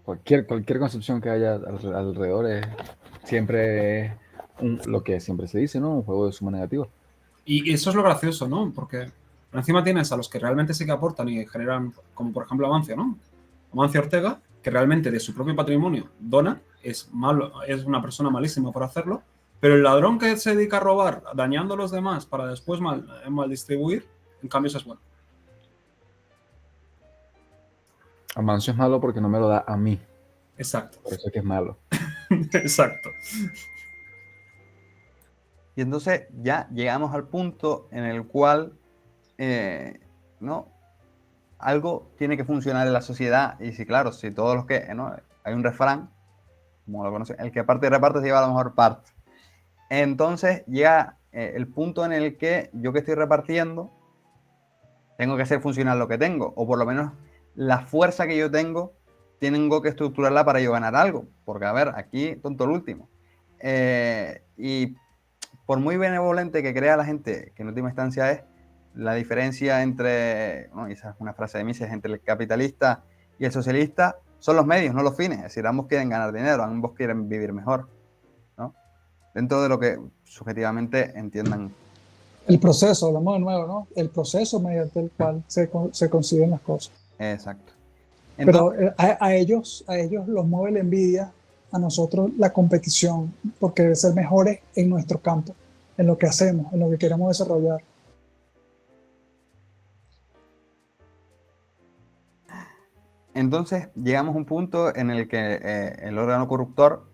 Cualquier concepción que haya alrededor siempre es lo que siempre se dice, ¿no? Un juego de suma negativa. Y eso es lo gracioso, ¿no? Porque encima tienes a los que realmente sí que aportan y generan, como por ejemplo Amancio, ¿no? Amancio Ortega, que realmente de su propio patrimonio dona, es malo, es una persona malísima por hacerlo, pero el ladrón que se dedica a robar, dañando a los demás para después mal distribuir, en cambio eso es bueno. Amancio es malo porque no me lo da a mí, Exacto, por eso es que es malo. exacto. Y entonces ya llegamos al punto en el cual, ¿no? Algo tiene que funcionar en la sociedad. Y sí, claro, si todos los que, ¿no? Hay un refrán, como lo conocen, el que parte y reparte se lleva la mejor parte. Entonces llega el punto en el que yo que estoy repartiendo, tengo que hacer funcionar lo que tengo, o por lo menos la fuerza que yo tengo que estructurarla para yo ganar algo. Porque, a ver, aquí, tonto el último. Y por muy benevolente que crea la gente, que en última instancia es la diferencia entre, bueno, esa es una frase de Mises, entre el capitalista y el socialista, son los medios, no los fines. Es decir, ambos quieren ganar dinero, ambos quieren vivir mejor, ¿no? Dentro de lo que subjetivamente entiendan. El proceso, hablamos de nuevo, ¿no? El proceso mediante el cual se consiguen las cosas. Exacto. Pero Entonces, a ellos los mueve la envidia, a nosotros la competición, porque debe ser mejores en nuestro campo, en lo que hacemos, en lo que queremos desarrollar. entonces llegamos a un punto en el que el órgano corruptor,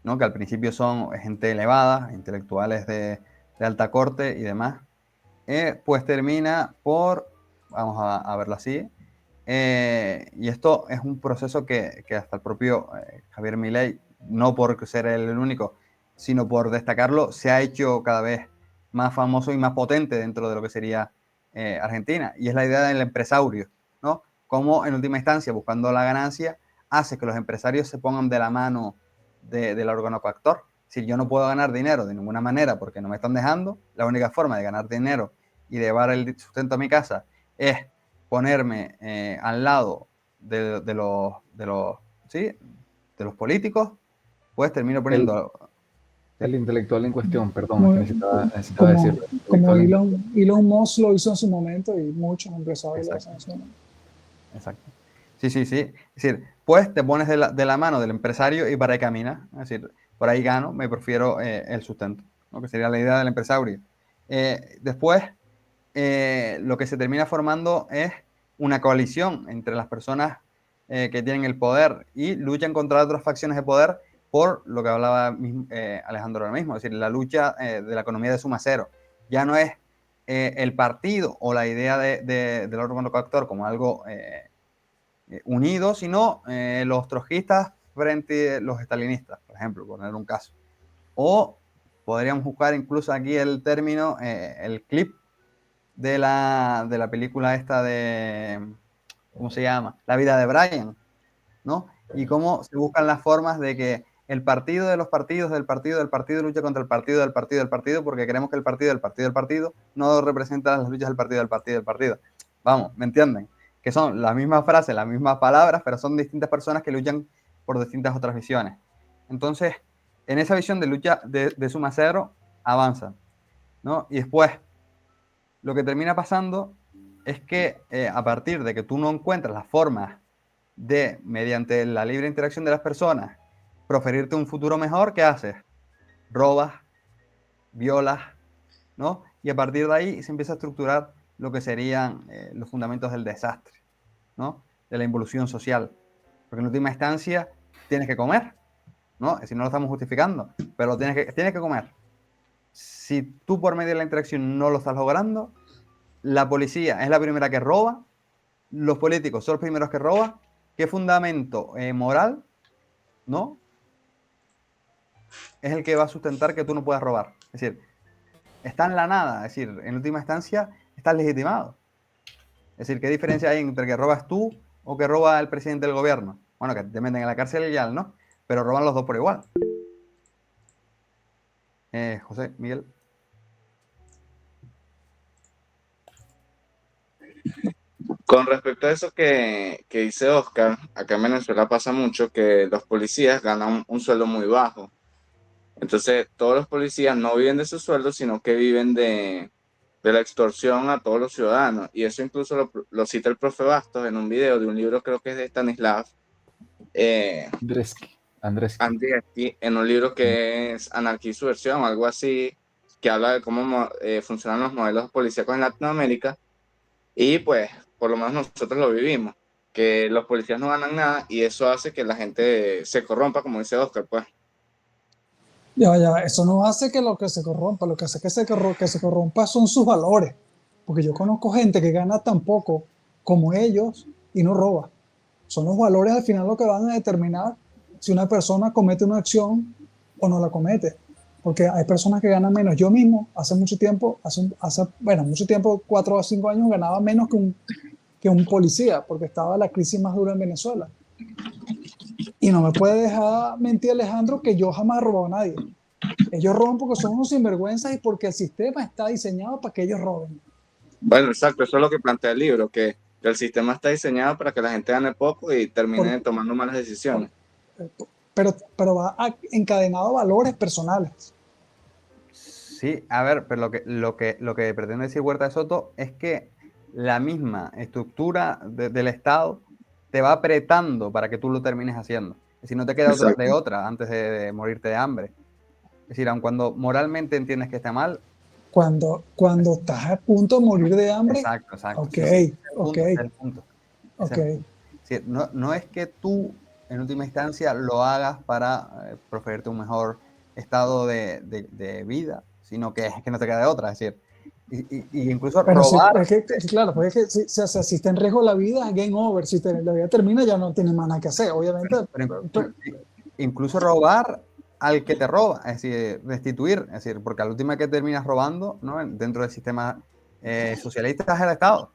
¿no? Que al principio son gente elevada, intelectuales de alta corte y demás, pues termina por, vamos a verlo así, y esto es un proceso que hasta el propio Javier Milei, no por ser el único, sino por destacarlo, se ha hecho cada vez más famoso y más potente dentro de lo que sería Argentina. Y es la idea del empresario, ¿no? Como en última instancia, buscando la ganancia, hace que los empresarios se pongan de la mano del órgano coactor. Si yo no puedo ganar dinero de ninguna manera porque no me están dejando, la única forma de ganar dinero y de llevar el sustento a mi casa es ponerme al lado de los políticos, pues termino El, poniendo... el intelectual en cuestión, perdón, es que Muy- necesitaba como, decirlo. El como intelectual Elon Musk lo hizo en su momento y muchos empresarios lo Exacto. hacen en su momento. Exacto. Sí, sí, sí. Es decir, pues te pones de la mano del empresario y para ahí caminas. Es decir, por ahí gano, me prefiero el sustento, ¿no? Que sería la idea del empresario. Después, lo que se termina formando es una coalición entre las personas que tienen el poder y luchan contra otras facciones de poder por lo que hablaba Alejandro ahora mismo, es decir, la lucha de la economía de suma cero. Ya no es el partido o la idea del órgano coactor como algo unido, sino los trotskistas frente a los estalinistas, por ejemplo, por poner un caso. O podríamos buscar incluso aquí el término, el clip de la película esta de, ¿cómo se llama? La vida de Brian, ¿no? Y cómo se buscan las formas de que el partido de los partidos del partido lucha contra el partido del partido del partido porque queremos que el partido del partido del partido no representa las luchas del partido del partido del partido. Vamos, ¿me entienden? Que son las mismas frases, las mismas palabras, pero son distintas personas que luchan por distintas otras visiones. Entonces, en esa visión de lucha de suma cero, avanzan, ¿no? Y después, lo que termina pasando es que a partir de que tú no encuentras las formas de, mediante la libre interacción de las personas, proferirte un futuro mejor, ¿qué haces? Robas, violas, ¿no? Y a partir de ahí se empieza a estructurar lo que serían los fundamentos del desastre, ¿no? De la involución social. Porque en última instancia tienes que comer, ¿no? Si no lo estamos justificando, pero tienes que comer. Si tú por medio de la interacción no lo estás logrando, la policía es la primera que roba, los políticos son los primeros que roban. ¿Qué fundamento moral ¿no? Es el que va a sustentar que tú no puedas robar. Es decir, está en la nada. Es decir, en última instancia, estás legitimado. Es decir, ¿qué diferencia hay entre que robas tú o que roba el presidente del gobierno? Bueno, que te meten en la cárcel y ya, ¿no? Pero roban los dos por igual. José, Miguel. Con respecto a eso que dice Oscar, acá en Venezuela pasa mucho que los policías ganan un sueldo muy bajo. Entonces, todos los policías no viven de su sueldo, sino que viven de la extorsión a todos los ciudadanos. Y eso incluso lo cita el profe Bastos en un video de un libro, creo que es de Stanislav Andreevsky, en un libro que es Anarquía y Subversión, o algo así, que habla de cómo funcionan los modelos policíacos en Latinoamérica. Y pues, por lo menos nosotros lo vivimos, que los policías no ganan nada y eso hace que la gente se corrompa, como dice Oscar, pues. Ya, eso no hace que lo que se corrompa, lo que hace que se corrompa son sus valores. Porque yo conozco gente que gana tan poco como ellos y no roba. Son los valores al final lo que van a determinar si una persona comete una acción o no la comete. Porque hay personas que ganan menos. Yo mismo, hace mucho tiempo, mucho tiempo, 4 o 5 años, ganaba menos que un policía, porque estaba la crisis más dura en Venezuela. Y no me puede dejar mentir Alejandro que yo jamás he robado a nadie. Ellos roban porque son unos sinvergüenzas y porque el sistema está diseñado para que ellos roben. Bueno, exacto, eso es lo que plantea el libro, que el sistema está diseñado para que la gente gane poco y termine tomando malas decisiones. Pero va encadenado a valores personales. Sí, a ver, pero lo que pretende decir Huerta de Soto es que la misma estructura del Estado te va apretando para que tú lo termines haciendo. Es decir, no te queda de otra antes de morirte de hambre. Es decir, aun cuando moralmente entiendes que está mal. Cuando estás a punto de morir de hambre. Exacto. Ok, sí, ok. Es el punto. Sí, no es que tú, en última instancia, lo hagas para proveerte un mejor estado de vida, sino que es que no te queda de otra. Es decir, y incluso pero robar. Claro, porque es que si está en riesgo la vida, game over. Si la vida termina, ya no tienes más nada que hacer, obviamente. Incluso robar al que te roba, es decir, restituir, es decir, porque al último que terminas robando, ¿no? Dentro del sistema socialista es el Estado.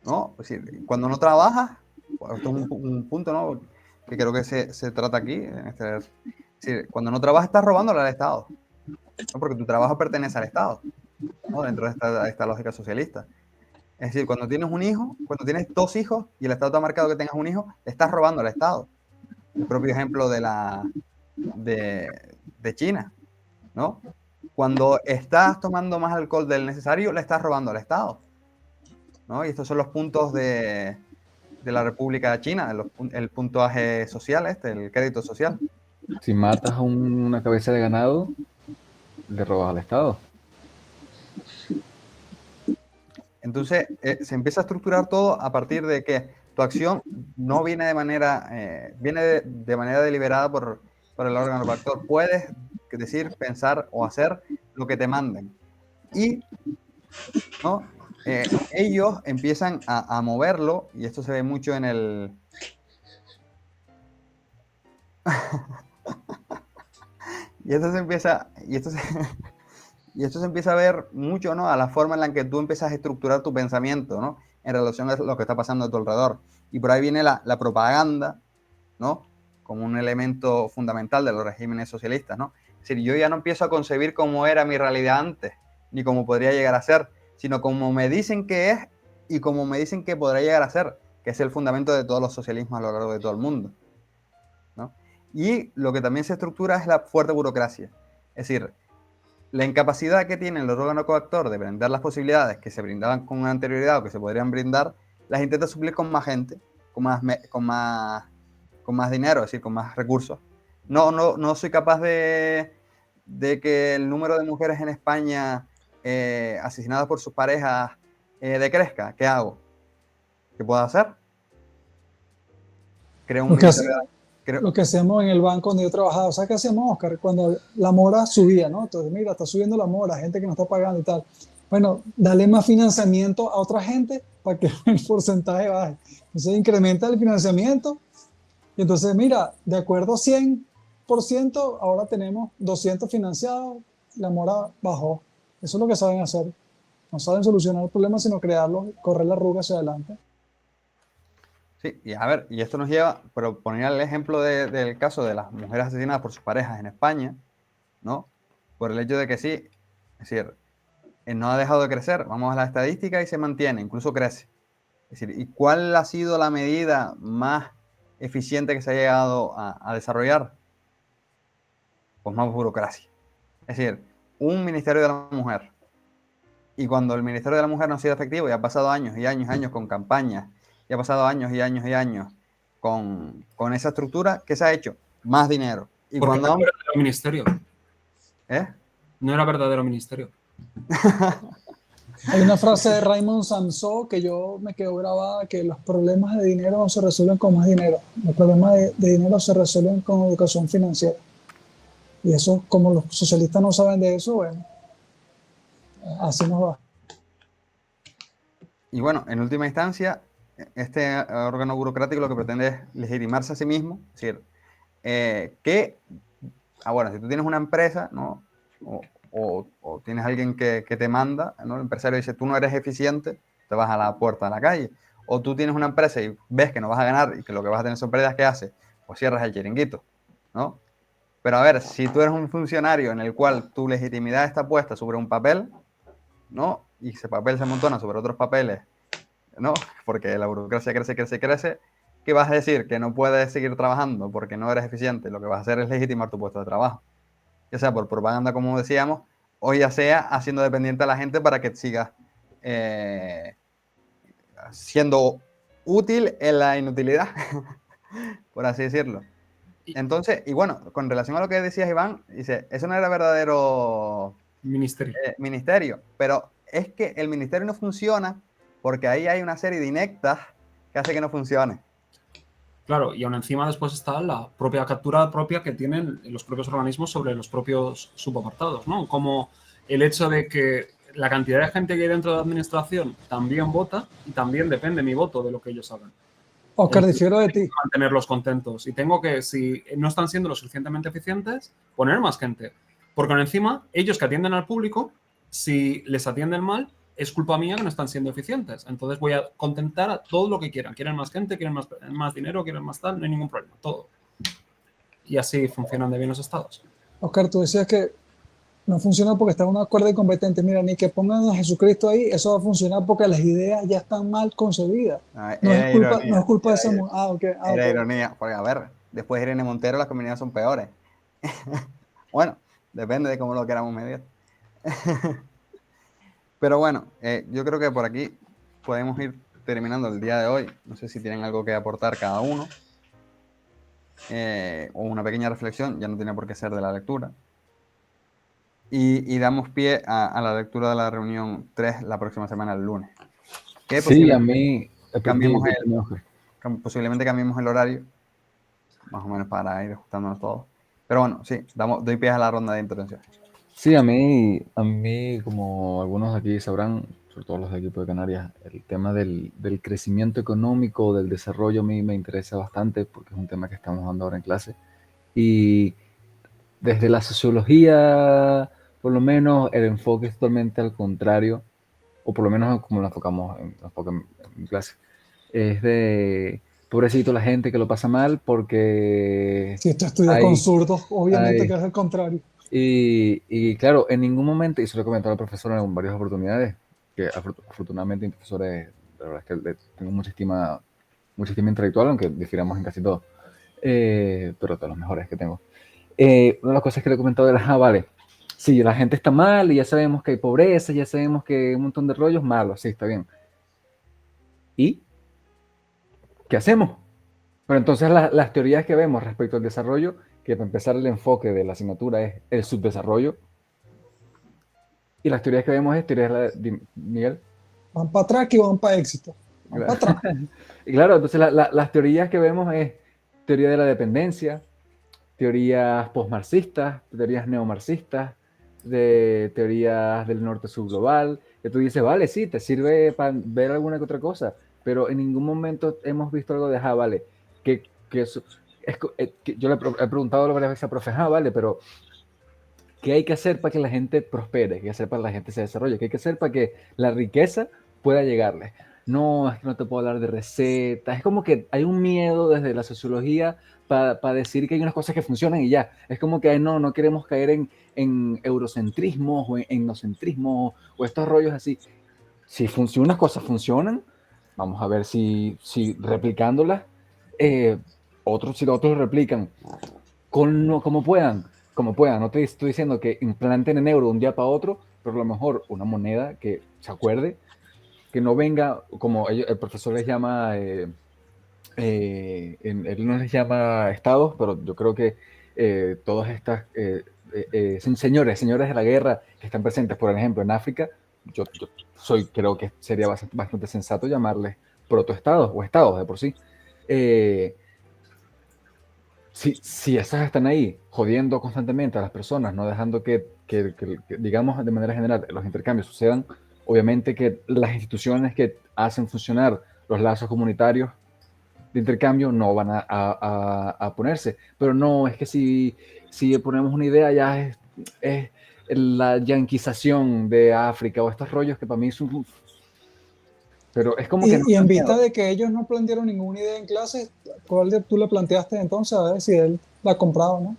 ¿No? Es decir, cuando no trabajas, pues esto es un punto, ¿no? Que creo que se trata aquí. Es decir, cuando no trabajas estás robándole al Estado, ¿no? Porque tu trabajo pertenece al Estado, ¿no? Dentro de esta lógica socialista. Es decir, cuando tienes un hijo, cuando tienes 2 hijos y el Estado te ha marcado que tengas un hijo, le estás robando al Estado. El propio ejemplo de China, ¿no? Cuando estás tomando más alcohol del necesario, le estás robando al Estado, ¿no? Y estos son los puntos de la República China, el puntaje social, el crédito social. Si matas a una cabeza de ganado, le robas al Estado. Entonces, se empieza a estructurar todo a partir de que tu acción no viene de manera, de manera deliberada por el órgano coactor. Puedes decir, pensar o hacer lo que te manden. Y, ¿no? Ellos empiezan a moverlo, y esto se ve mucho en el... y esto se empieza a ver mucho, ¿no? A la forma en la que tú empiezas a estructurar tu pensamiento, ¿no? En relación a lo que está pasando a tu alrededor. Y por ahí viene la propaganda, ¿no? Como un elemento fundamental de los regímenes socialistas, ¿no? Es decir, yo ya no empiezo a concebir cómo era mi realidad antes, ni cómo podría llegar a ser, sino como me dicen que es y como me dicen que podrá llegar a ser, que es el fundamento de todos los socialismos a lo largo de todo el mundo, ¿no? Y lo que también se estructura es la fuerte burocracia. Es decir, la incapacidad que tiene el órgano coactor de brindar las posibilidades que se brindaban con anterioridad o que se podrían brindar, las intenta suplir con más gente, con más dinero, es decir, con más recursos. No soy capaz de que el número de mujeres en España asesinadas por sus parejas decrezca. ¿Qué hago? ¿Qué puedo hacer? Creo un lo que hacemos en el banco donde yo trabajaba. ¿Sabes qué hacemos, Oscar? Cuando la mora subía, ¿no? Entonces, mira, está subiendo la mora, gente que no está pagando y tal. Bueno, dale más financiamiento a otra gente para que el porcentaje baje. Entonces incrementa el financiamiento Y entonces, mira, de acuerdo 100%, ahora tenemos 200 financiados, la mora bajó. Eso es lo que saben hacer. No saben solucionar el problema, sino crearlo, correr la arruga hacia adelante. Sí, y a ver, y esto nos lleva, pero poner el ejemplo del caso de las mujeres asesinadas por sus parejas en España, ¿no? Por el hecho de que sí, es decir, no ha dejado de crecer, vamos a la estadística y se mantiene, incluso crece. Es decir, ¿y cuál ha sido la medida más eficiente que se ha llegado a desarrollar? Pues más burocracia. Es decir, un Ministerio de la Mujer. Y cuando el Ministerio de la Mujer no ha sido efectivo y ha pasado años y años y años con campañas, y ha pasado años y años y años con esa estructura, ¿qué se ha hecho? Más dinero. Y Porque no cuando era han... verdadero ministerio. ¿Eh? No era verdadero ministerio. Hay una frase de Raymond Samson que yo me quedo grabada, que los problemas de dinero no se resuelven con más dinero. Los problemas de dinero se resuelven con educación financiera. Y eso, como los socialistas no saben de eso, bueno, así nos va. Y bueno, en última instancia, este órgano burocrático lo que pretende es legitimarse a sí mismo. Es decir, bueno, si tú tienes una empresa, ¿no? O tienes alguien que te manda, ¿no? El empresario dice, tú no eres eficiente, te vas a la puerta de la calle. O tú tienes una empresa y ves que no vas a ganar y que lo que vas a tener son pérdidas, ¿qué haces? Pues cierras el chiringuito, ¿no? Pero a ver, si tú eres un funcionario en el cual tu legitimidad está puesta sobre un papel, ¿no? Y ese papel se amontona sobre otros papeles, ¿no? Porque la burocracia crece, crece, crece. ¿Qué vas a decir? Que no puedes seguir trabajando porque no eres eficiente. Lo que vas a hacer es legitimar tu puesto de trabajo. Ya sea por propaganda, como decíamos, o ya sea haciendo dependiente a la gente para que sigas siendo útil en la inutilidad, por así decirlo. Entonces, y bueno, con relación a lo que decías, Iván, dice, eso no era verdadero Ministerio. ministerio, pero es que el ministerio no funciona porque ahí hay una serie de inectas que hace que no funcione. Claro, y aún encima después está la propia captura propia que tienen los propios organismos sobre los propios subapartados, ¿no? Como el hecho de que la cantidad de gente que hay dentro de la administración también vota y también depende mi voto de lo que ellos hagan. Oscar, difiero de ti. Mantenerlos contentos. Y tengo que, si no están siendo lo suficientemente eficientes, poner más gente. Porque aún encima, ellos que atienden al público, si les atienden mal, es culpa mía que no están siendo eficientes. Entonces voy a contentar a todo lo que quieran. Quieren más gente, quieren más dinero, quieren más tal, no hay ningún problema. Todo. Y así funcionan de bien los estados. Oscar, tú decías que no funciona porque está en un acuerdo incompetente. Mira, ni que pongan a Jesucristo ahí, eso va a funcionar porque las ideas ya están mal concebidas. No es culpa de ese mundo. Era ironía, porque a ver, después de Irene Montero las comunidades son peores. Bueno, depende de cómo lo queramos medir. Pero bueno, yo creo que por aquí podemos ir terminando el día de hoy. No sé si tienen algo que aportar cada uno. O una pequeña reflexión, ya no tiene por qué ser de la lectura. Y damos pie a la lectura de la reunión 3 la próxima semana, el lunes. Que Sí, a mí... posiblemente cambiemos el horario, más o menos para ir ajustándonos todos. Pero bueno, sí, doy pie a la ronda de intervención. Sí, a mí, como algunos de aquí sabrán, sobre todo los de equipo de Canarias, el tema del crecimiento económico, del desarrollo, a mí me interesa bastante porque es un tema que estamos dando ahora en clase. Y desde la sociología, por lo menos, el enfoque es totalmente al contrario, o por lo menos como lo enfocamos en clase. Es de, pobrecito la gente que lo pasa mal porque... Si tú estudias con zurdos, obviamente que es el contrario. Y claro, en ningún momento, y se lo he comentado al profesor en varias oportunidades, que afortunadamente mis profesores, la verdad es que tengo mucha estima intelectual, aunque difiramos en casi todo, pero de los mejores que tengo. Una de las cosas que le he comentado era, vale, sí, la gente está mal y ya sabemos que hay pobreza, ya sabemos que hay un montón de rollos malos, sí, está bien. ¿Y qué hacemos? Pero entonces las teorías que vemos respecto al desarrollo, que para empezar el enfoque de la asignatura es el subdesarrollo, y las teorías que vemos es teorías de Miguel. Van para atrás y van para éxito. Van para atrás. Y claro, entonces las teorías que vemos es teoría de la dependencia, teorías postmarxistas, teorías neomarxistas, de teorías del norte subglobal, que tú dices, vale, sí, te sirve para ver alguna que otra cosa, pero en ningún momento hemos visto algo de, vale, que yo he preguntado varias veces a profe, vale, pero ¿qué hay que hacer para que la gente prospere? ¿Qué hay que hacer para que la gente se desarrolle? ¿Qué hay que hacer para que la riqueza pueda llegarle? No, es que no te puedo hablar de recetas. Es como que hay un miedo desde la sociología para decir que hay unas cosas que funcionan y ya. Es como que no queremos caer en eurocentrismo o en etnocentrismo o estos rollos así. Si unas cosas funcionan, vamos a ver si replicándolas, si los otros replican como puedan. Como puedan, no te estoy diciendo que implanten en euro de un día para otro, pero a lo mejor una moneda que se acuerde, que no venga, como el profesor les llama, él no les llama estados, pero yo creo que todas estas señores de la guerra que están presentes, por ejemplo, en África, creo que sería bastante sensato llamarles protoestados o estados de por sí. Si esas están ahí jodiendo constantemente a las personas, no dejando que, digamos, de manera general, los intercambios sucedan, obviamente que las instituciones que hacen funcionar los lazos comunitarios de intercambio no van a ponerse. Pero no, es que si ponemos una idea ya es la yanquización de África o estos rollos que para mí son... Pero es como que... Y en vista de que ellos no plantearon ninguna idea en clase, ¿cuál tú le planteaste entonces a ver si él la ha comprado o no?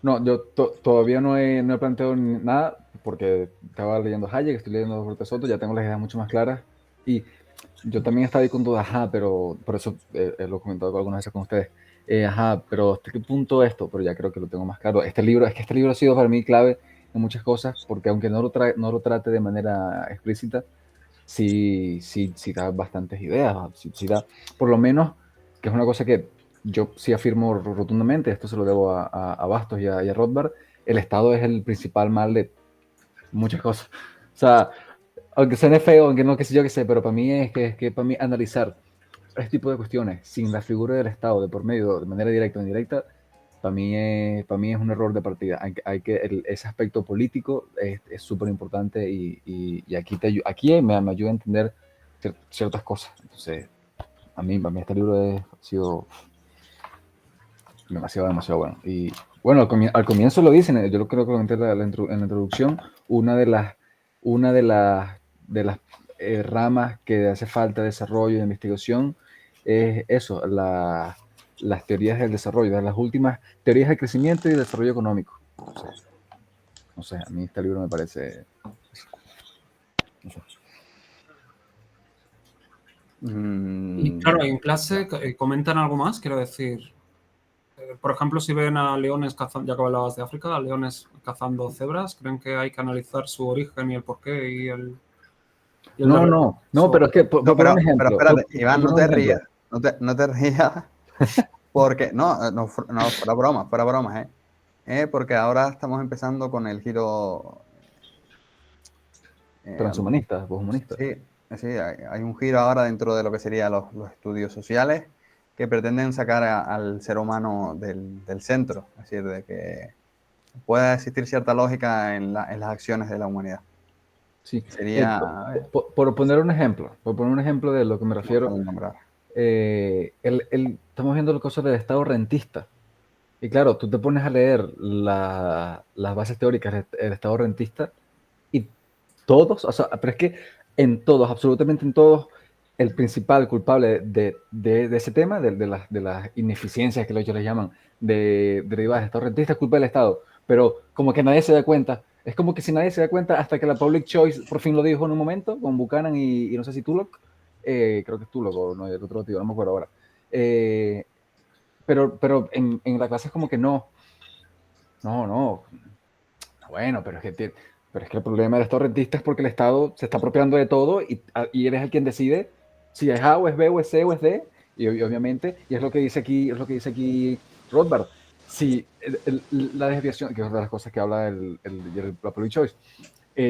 No, yo todavía no he planteado nada porque estaba leyendo Hayek, estoy leyendo Jorge Soto, ya tengo las ideas mucho más claras y yo también estaba ahí con dudas, pero por eso lo he comentado algunas veces con ustedes. Pero ¿hasta qué punto esto? Pero ya creo que lo tengo más claro. Este libro ha sido para mí clave en muchas cosas porque aunque no lo trate de manera explícita, sí da bastantes ideas, sí da, por lo menos, que es una cosa que yo sí afirmo rotundamente, esto se lo debo a Bastos y a Rothbard, el Estado es el principal mal de muchas cosas. O sea, aunque suene feo, aunque no, qué sé yo qué sé, pero para mí es que para mí analizar este tipo de cuestiones sin la figura del Estado de por medio, de manera directa o indirecta, para mí es un error de partida. Ese aspecto político es súper importante y aquí me ayuda a entender ciertas cosas. Entonces, para mí este libro ha sido demasiado bueno. Y bueno, al comienzo lo dicen, yo creo que lo comenté en la introducción, una de las ramas que hace falta de desarrollo y de investigación es eso, las teorías del desarrollo, de las últimas teorías de crecimiento y desarrollo económico. No sé, a mí este libro me parece... No sé. Y claro, en clase comentan algo más, quiero decir. Por ejemplo, si ven a leones cazando, ya que hablabas de África, a leones cazando cebras, ¿creen que hay que analizar su origen y el porqué y el No, pero es que, por No, poner un pero ejemplo. espérate, Iván, no por te un ejemplo. rías. No te rías. Porque, fuera bromas, porque ahora estamos empezando con el giro. Transhumanistas, poshumanistas. Sí, sí, hay un giro ahora dentro de lo que serían los estudios sociales que pretenden sacar al ser humano del centro, es decir, de que pueda existir cierta lógica en las acciones de la humanidad. Sí. Sería, Por poner un ejemplo de lo que me refiero, pueden nombrar. estamos viendo las cosas del Estado rentista. Y claro, tú te pones a leer las bases teóricas del Estado rentista y todos, o sea, pero es que absolutamente en todos, el principal culpable de ese tema, de las ineficiencias que ellos les llaman, derivadas del Estado rentista, es culpa del Estado. Pero como que nadie se da cuenta. Es como que si nadie se da cuenta hasta que la Public Choice por fin lo dijo en un momento, con Buchanan y no sé si Tullock, creo que es Tullock o no, el otro tío, no me acuerdo ahora. Pero en la clase es como que no, bueno, pero es que el problema del Estado rentista es porque el Estado se está apropiando de todo y eres el quien decide si es A o es B o es C o es D, y obviamente, y es lo que dice aquí Rothbard, si la desviación, que es una de las cosas que habla la Public Choice,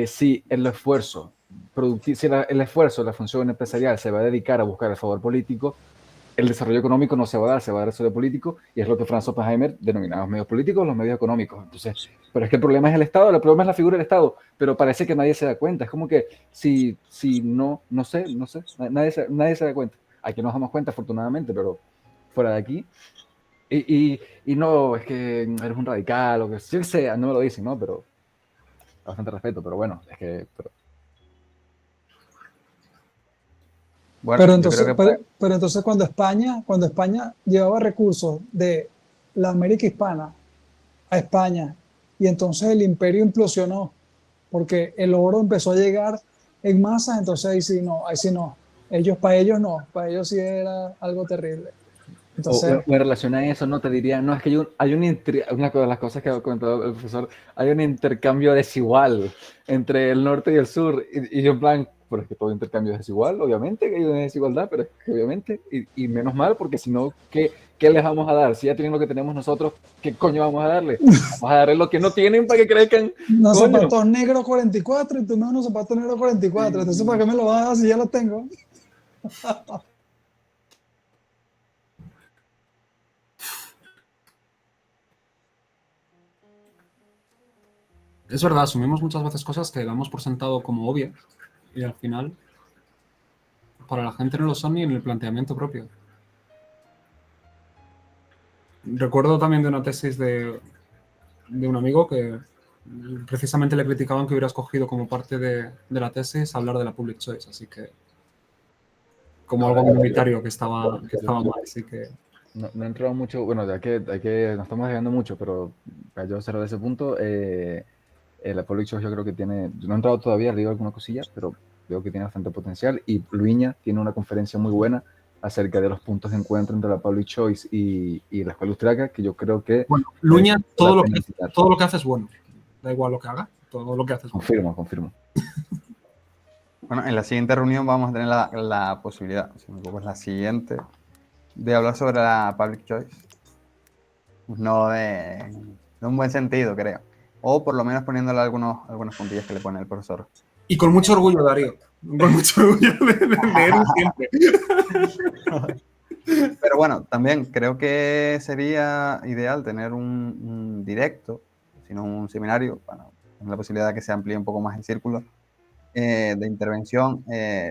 si el esfuerzo el esfuerzo de la función empresarial se va a dedicar a buscar el favor político, el desarrollo económico no se va a dar, se va a dar el desarrollo político, y es lo que Franz Oppenheimer denominaba los medios políticos, los medios económicos. Entonces, pero es que el problema es el Estado, el problema es la figura del Estado, pero parece que nadie se da cuenta. Es como que si no sé, nadie se da cuenta. Aquí nos damos cuenta, afortunadamente, pero fuera de aquí, Y no, es que eres un radical o que sea, no me lo dicen, ¿no? Pero bastante respeto, pero bueno, es que Bueno, Pero yo creo entonces, que pues, pero entonces cuando España llevaba recursos de la América hispana a España y entonces el imperio implosionó porque el oro empezó a llegar en masas, entonces ahí sí no. Ellos, para ellos no, para ellos sí era algo terrible. Entonces, o en relación a eso, no te diría, no, es que una de las cosas que ha comentado el profesor, hay un intercambio desigual entre el norte y el sur, y yo en plan, pero es que todo intercambio es desigual, obviamente que hay una desigualdad, pero es que obviamente, y menos mal, porque si no, ¿qué les vamos a dar? Si ya tienen lo que tenemos nosotros, ¿qué coño vamos a darle? Vamos a darle lo que no tienen para que crezcan, unos coño. zapatos negros 44 y tú me unos zapatos negros 44. Entonces, ¿para qué me lo vas a dar si ya lo tengo? Es verdad, asumimos muchas veces cosas que damos por sentado como obvias y al final para la gente no lo son ni en el planteamiento propio. Recuerdo también de una tesis de un amigo que precisamente le criticaban que hubiera escogido como parte de la tesis hablar de la public choice, así que como algo minoritario que estaba mal, así que No he entrado mucho, bueno, nos estamos llegando mucho, pero para yo cerrar ese punto, la Public Choice yo creo que tiene, no he entrado todavía, digo alguna cosilla, pero veo que tiene bastante potencial y Luiña tiene una conferencia muy buena acerca de los puntos de encuentro entre la Public Choice y la escuela austriaca, que yo creo que bueno, merece Luña la pena visitar. todo lo que hace es bueno, da igual lo que haga, todo lo que hace es bueno. Confirmo. bueno, en la siguiente reunión vamos a tener la posibilidad, si no me equivoco, es la siguiente, de hablar sobre la public choice. No de un buen sentido, creo. O por lo menos poniéndole algunos puntillos que le pone el profesor. Y con mucho orgullo, Darío, con mucho orgullo de él siempre. Pero bueno, también creo que sería ideal tener un directo, sino un seminario, bueno, con la posibilidad de que se amplíe un poco más el círculo de intervención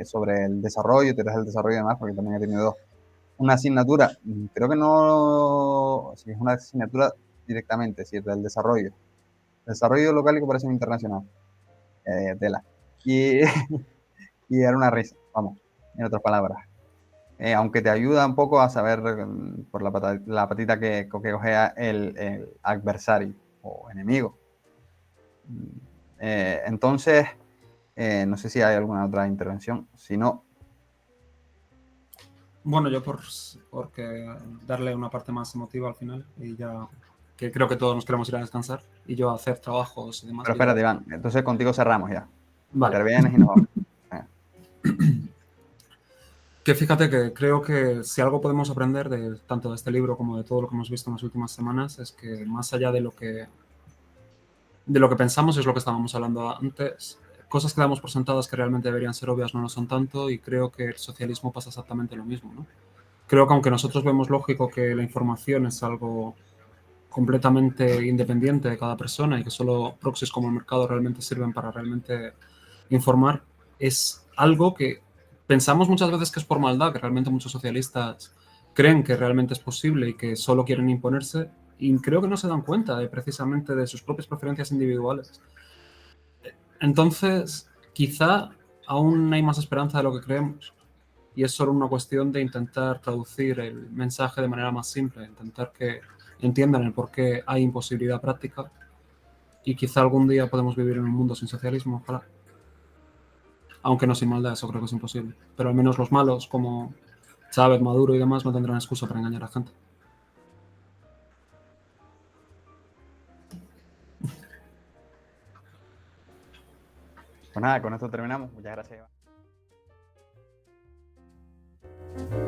sobre el desarrollo, teorías del desarrollo y demás, porque también he tenido una asignatura, creo que no, si es una asignatura directamente, es decir, del desarrollo local y cooperación internacional, tela. Y, y era una risa, vamos, en otras palabras. Aunque te ayuda un poco a saber por la patita que cojea el adversario o enemigo. Entonces, no sé si hay alguna otra intervención. Si no, Bueno, yo porque darle una parte más emotiva al final y ya que creo que todos nos queremos ir a descansar y yo a hacer trabajos y demás. pero espérate, Iván. Entonces contigo cerramos ya. Vale. Intervienes y nos vamos. Venga. Que fíjate que creo que si algo podemos aprender tanto de este libro como de todo lo que hemos visto en las últimas semanas es que más allá de lo que pensamos es lo que estábamos hablando antes. Cosas que damos por sentadas que realmente deberían ser obvias no lo son tanto y creo que el socialismo pasa exactamente lo mismo, ¿no? Creo que aunque nosotros vemos lógico que la información es algo completamente independiente de cada persona y que solo proxies como el mercado realmente sirven para realmente informar, es algo que pensamos muchas veces que es por maldad, que realmente muchos socialistas creen que realmente es posible y que solo quieren imponerse y creo que no se dan cuenta precisamente de sus propias preferencias individuales. Entonces, quizá aún hay más esperanza de lo que creemos y es solo una cuestión de intentar traducir el mensaje de manera más simple, intentar que entiendan el por qué hay imposibilidad práctica y quizá algún día podemos vivir en un mundo sin socialismo, ojalá. Aunque no sin maldad, eso creo que es imposible. Pero al menos los malos, como Chávez, Maduro y demás, no tendrán excusa para engañar a la gente. Pues nada, con esto terminamos. Muchas gracias, Iván.